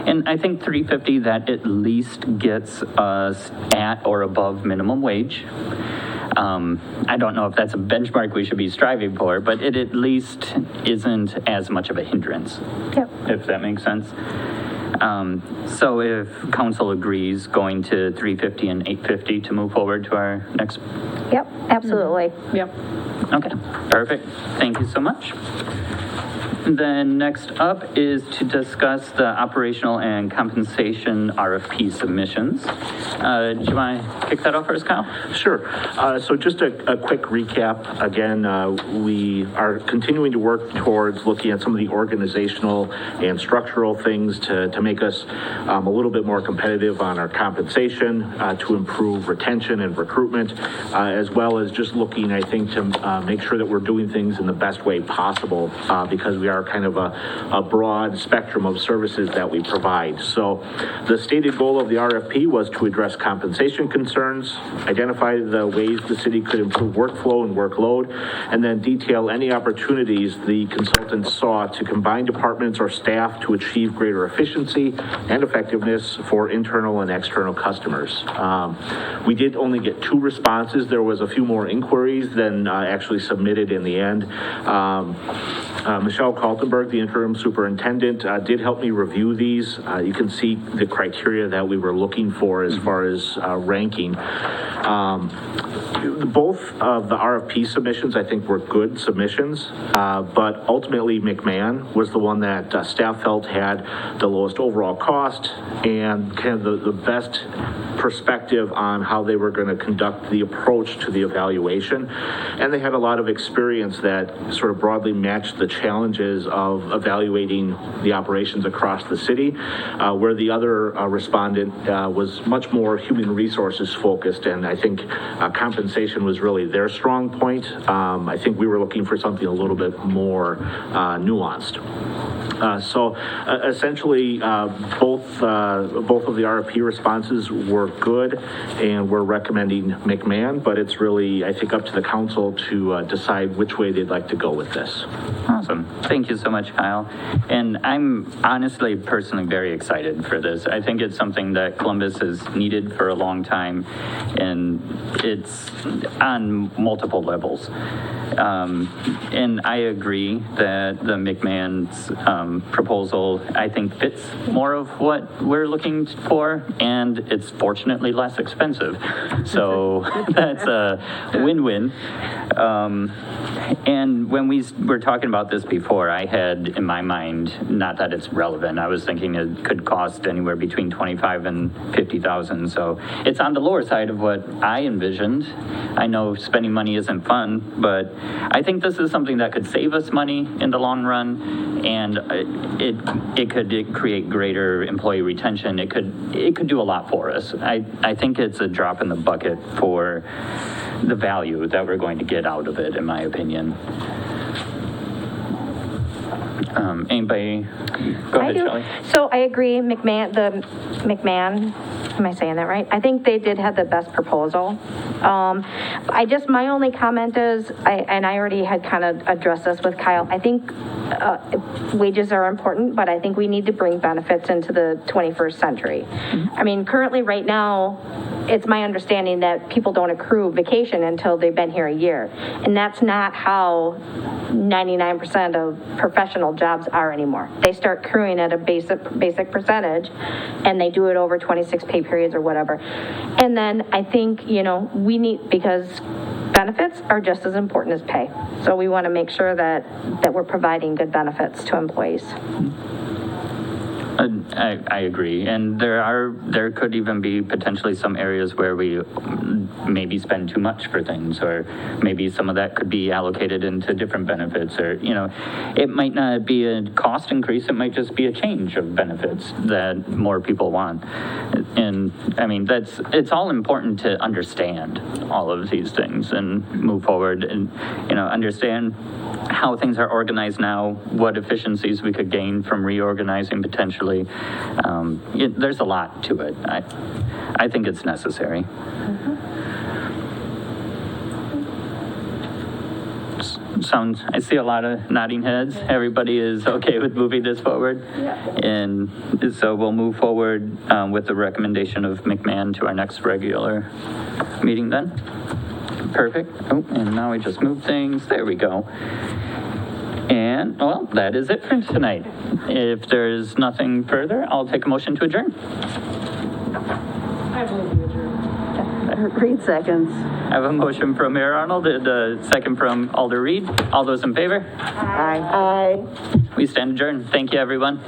and I think 350, that at least gets us at or above minimum wage. I don't know if that's a benchmark we should be striving for, but it at least isn't as much of a hindrance. Yep. If that makes sense. So if council agrees, going to 350 and 850 to move forward to our next. Yep, absolutely. Yep. Okay, perfect. Thank you so much. Then next up is to discuss the operational and compensation RFP submissions. Do you want to kick that off first, Kyle? Sure. So just a quick recap. Again, we are continuing to work towards looking at some of the organizational and structural things to make us a little bit more competitive on our compensation, to improve retention and recruitment, as well as just looking, I think, to make sure that we're doing things in the best way possible, because we are kind of a broad spectrum of services that we provide. So the stated goal of the RFP was to address compensation concerns, identify the ways the city could improve workflow and workload, and then detail any opportunities the consultants saw to combine departments or staff to achieve greater efficiency and effectiveness for internal and external customers. We did only get 2 responses. There was a few more inquiries than actually submitted in the end. Michelle called Kaltenberg, the interim superintendent, did help me review these. You can see the criteria that we were looking for as far as ranking. Both of the RFP submissions, I think, were good submissions, but ultimately McMahon was the one that staff felt had the lowest overall cost and kind of the best perspective on how they were going to conduct the approach to the evaluation. And they had a lot of experience that sort of broadly matched the challenges of evaluating the operations across the city, where the other respondent was much more human resources focused, and I think compensation was really their strong point. I think we were looking for something a little bit more nuanced. So essentially, both of the RFP responses were good, and we're recommending McMahon, but it's really, I think, up to the council to decide which way they'd like to go with this. Awesome. Thank you so much, Kyle. And I'm honestly, personally very excited for this. I think it's something that Columbus has needed for a long time, and it's on multiple levels. And I agree that the McMahon's proposal, I think, fits more of what we're looking for, and it's fortunately less expensive. So that's a win-win. And when we were talking about this before, I had in my mind, not that it's relevant, I was thinking it could cost anywhere between $25,000 and $50,000. So it's on the lower side of what I envisioned. I know spending money isn't fun, but I think this is something that could save us money in the long run, and it could create greater employee retention. It could do a lot for us. I think it's a drop in the bucket for the value that we're going to get out of it, in my opinion. Anybody? Go ahead, Shelley. So I agree, McMahon, am I saying that right? I think they did have the best proposal. My only comment is, and I already had kind of addressed this with Kyle, I think wages are important, but I think we need to bring benefits into the 21st century. I mean, currently right now, it's my understanding that people don't accrue vacation until they've been here a year. And that's not how 99% of professional jobs are anymore. They start accruing at a basic percentage, and they do it over 26 pay periods or whatever. And then I think, we need, because benefits are just as important as pay. So we want to make sure that we're providing good benefits to employees. I agree, and there could even be potentially some areas where we maybe spend too much for things, or maybe some of that could be allocated into different benefits, or it might not be a cost increase, it might just be a change of benefits that more people want. And I mean, it's all important to understand all of these things and move forward and understand how things are organized now, what efficiencies we could gain from reorganizing potentially. There's a lot to it. I think it's necessary. I see a lot of nodding heads. Everybody is okay with moving this forward. Yeah. And so we'll move forward with the recommendation of McMahon to our next regular meeting then. Perfect. Oh, and now we just move things. There we go. And, well, that is it for tonight. If there's nothing further, I'll take a motion to adjourn. I move to adjourn. Reed seconds. I have a motion from Mayor Arnold, the second from Alder Reed. All those in favor? Aye. We stand adjourned. Thank you, everyone.